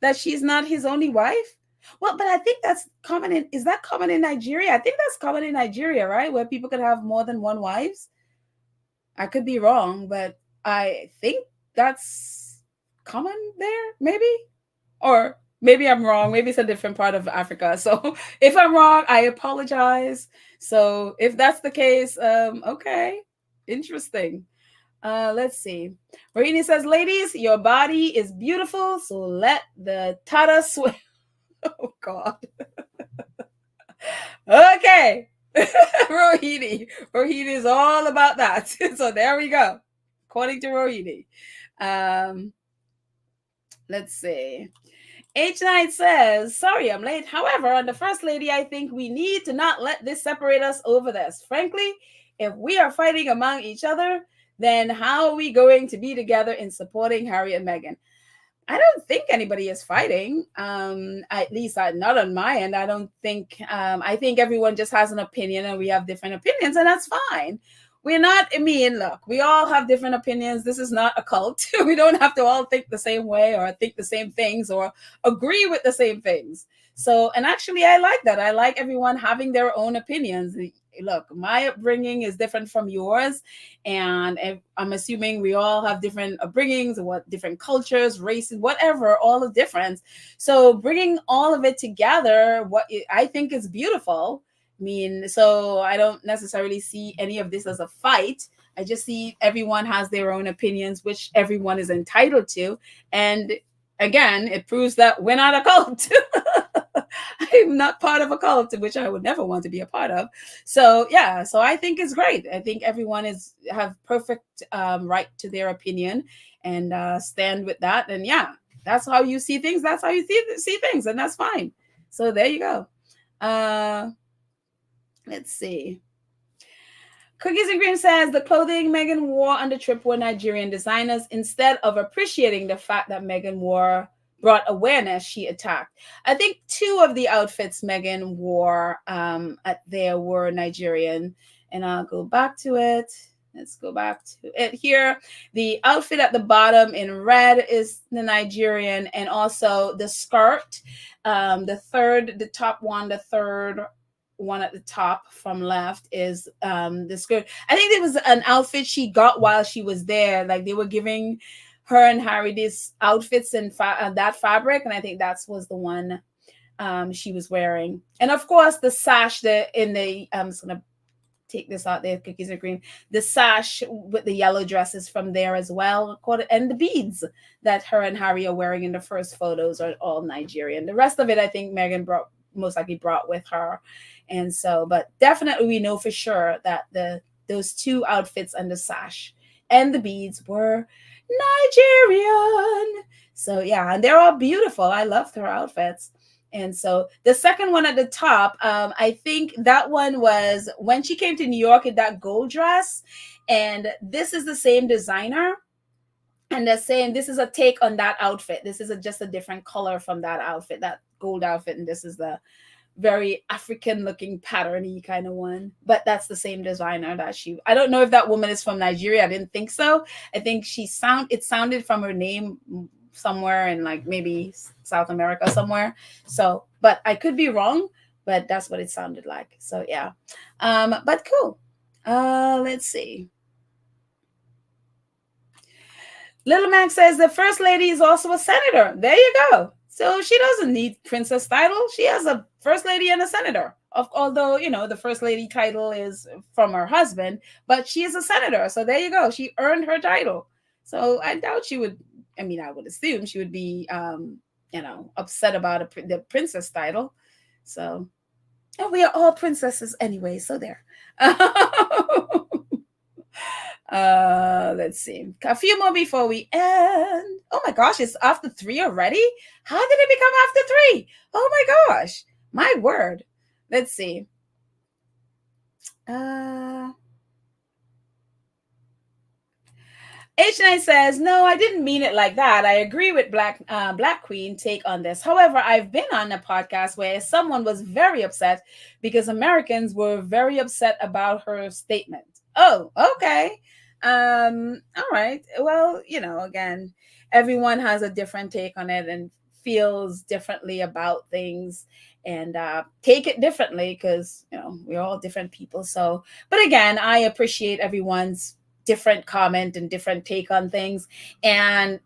That she's not his only wife? Well, but I think that's common is that common in Nigeria? I think that's common in Nigeria, right? Where people could have more than one wives. I could be wrong, but I think that's common there, maybe? Or maybe I'm wrong. Maybe it's a different part of Africa. So if I'm wrong, I apologize. So if that's the case, okay, interesting. Let's see. Marini says, ladies, your body is beautiful, so let the Tata swim. Oh God. Okay. Rohini. Rohini is all about that. So there we go. According to Rohini. Um, let's see. H9 says, sorry, I'm late. However, on the First Lady, I think we need to not let this separate us over this. Frankly, if we are fighting among each other, then how are we going to be together in supporting Harry and Meghan? I don't think anybody is fighting. At least not on my end. I don't think. I think everyone just has an opinion, and we have different opinions, and that's fine. We're not. I mean, look, we all have different opinions. This is not a cult. We don't have to all think the same way, or think the same things, or agree with the same things. So, and actually, I like that. I like everyone having their own opinions. Look, my upbringing is different from yours, and I'm assuming we all have different upbringings, what different cultures, races, whatever, all the difference. So bringing all of it together, I think is beautiful. I mean, so I don't necessarily see any of this as a fight. I just see everyone has their own opinions, which everyone is entitled to. And again, it proves that we're not a cult. I'm not part of a cult, which I would never want to be a part of. So yeah, so I think it's great. I think everyone have perfect right to their opinion, and stand with that. And yeah, that's how you see things. That's how you see things, and that's fine. So there you go. Let's see. Cookies and Cream says the clothing Meghan wore on the trip were Nigerian designers. Instead of appreciating the fact that Meghan wore brought awareness, she attacked. I think two of the outfits Meghan wore there were Nigerian, and I'll go back to it. Let's go back to it here. The outfit at the bottom in red is the Nigerian, and also the skirt, the top one, the third one at the top from left is the skirt. I think it was an outfit she got while she was there. Like they were giving her and Harry these outfits in that fabric, and I think that was the one she was wearing. And of course, the sash I'm just gonna take this out there, Cookies and Cream. The sash with the yellow dresses from there as well, and the beads that her and Harry are wearing in the first photos are all Nigerian. The rest of it, I think Meghan most likely brought with her. And so, but definitely we know for sure that those two outfits and the sash and the beads were Nigerian. So yeah, and they're all beautiful. I loved her outfits. And so the second one at the top, I think that one was when she came to New York in that gold dress. And this is the same designer. And they're saying this is a take on that outfit. This is just a different color from that outfit, that gold outfit. And this is the very African looking patterny kind of one. But that's the same designer I don't know if that woman is from Nigeria. I didn't think so. I think it sounded from her name somewhere in like maybe South America somewhere. So, but I could be wrong, but that's what it sounded like. So yeah. But cool. Let's see. Little Mac says the First Lady is also a senator. There you go. So she doesn't need princess title. She has a First Lady and a senator. Although, the First Lady title is from her husband, but she is a senator. So there you go. She earned her title. So I doubt she would, I would assume she would be, upset about the princess title. So, and we are all princesses anyway. So there. Let's see. A few more before we end. Oh my gosh, it's after 3 already? How did it become after 3? Oh my gosh. My word. Let's see. H9 says, no, I didn't mean it like that. I agree with Black Queen take on this. However, I've been on a podcast where someone was very upset because Americans were very upset about her statement. Oh, okay. All right. Well, again, everyone has a different take on it and feels differently about things, and take it differently because we're all different people. So, but again, I appreciate everyone's different comment and different take on things. And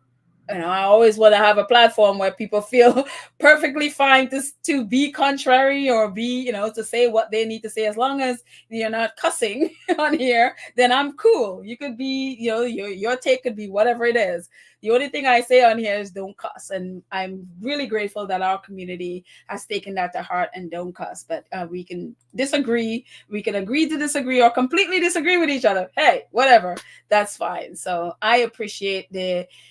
I always want to have a platform where people feel perfectly fine to be contrary or be, to say what they need to say. As long as you're not cussing on here, then I'm cool. You could be, your take could be whatever it is. The only thing I say on here is don't cuss. And I'm really grateful that our community has taken that to heart and don't cuss. But we can disagree. We can agree to disagree or completely disagree with each other. Hey, whatever. That's fine. So I appreciate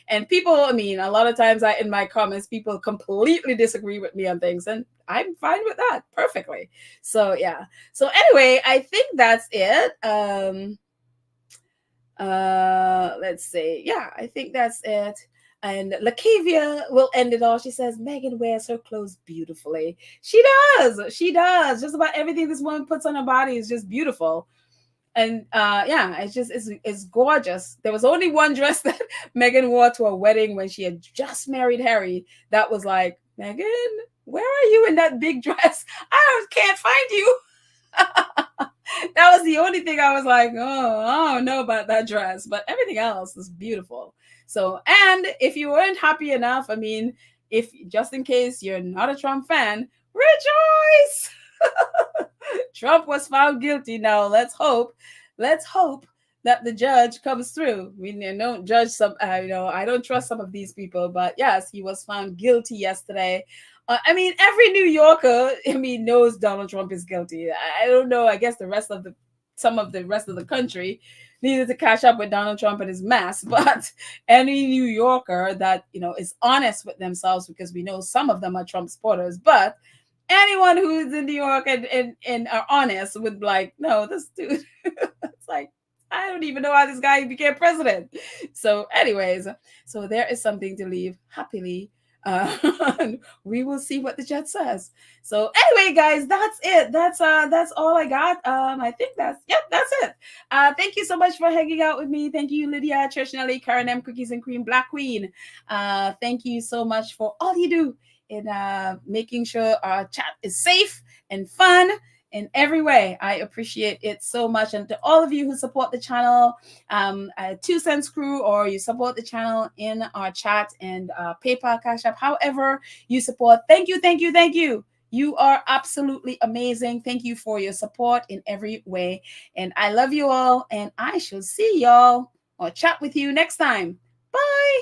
and people, I mean, a lot of times in my comments, people completely disagree with me on things, and I'm fine with that perfectly. So yeah. So anyway, I think that's it. Let's see. Yeah, I think that's it. And Lakavia will end it all. She says, Meghan wears her clothes beautifully. She does. She does. Just about everything this woman puts on her body is just beautiful. And yeah, it's gorgeous. There was only one dress that Meghan wore to a wedding when she had just married Harry. That was like, Meghan, where are you in that big dress? I can't find you. That was the only thing I was like, oh, I don't know about that dress, but everything else is beautiful. So, and if you weren't happy enough, I mean, if just in case you're not a Trump fan, rejoice. Trump was found guilty. Now let's hope that the judge comes through. I mean, don't judge some, I don't trust some of these people, but yes, he was found guilty yesterday. I mean, every New Yorker, knows Donald Trump is guilty. I don't know. I guess some of the rest of the country needed to catch up with Donald Trump and his mess. But any New Yorker that, is honest with themselves, because we know some of them are Trump supporters, but anyone who's in New York and are honest would like, no, this dude, it's like, I don't even know how this guy became president. So anyways, so there is something to leave happily. We will see what the judge says. So anyway, guys, that's it. That's all I got. I think that's it. Thank you so much for hanging out with me. Thank you, Lydia, Trish Nelly, Karen M, Cookies and Cream, Black Queen. Thank you so much for all you do in making sure our chat is safe and fun in every way. I appreciate it so much. And to all of you who support the channel, 2 Cents Crew, or you support the channel in our chat and PayPal, Cash App, however you support, thank you, thank you, thank you. You are absolutely amazing. Thank you for your support in every way. And I love you all. And I shall see y'all or chat with you next time. Bye.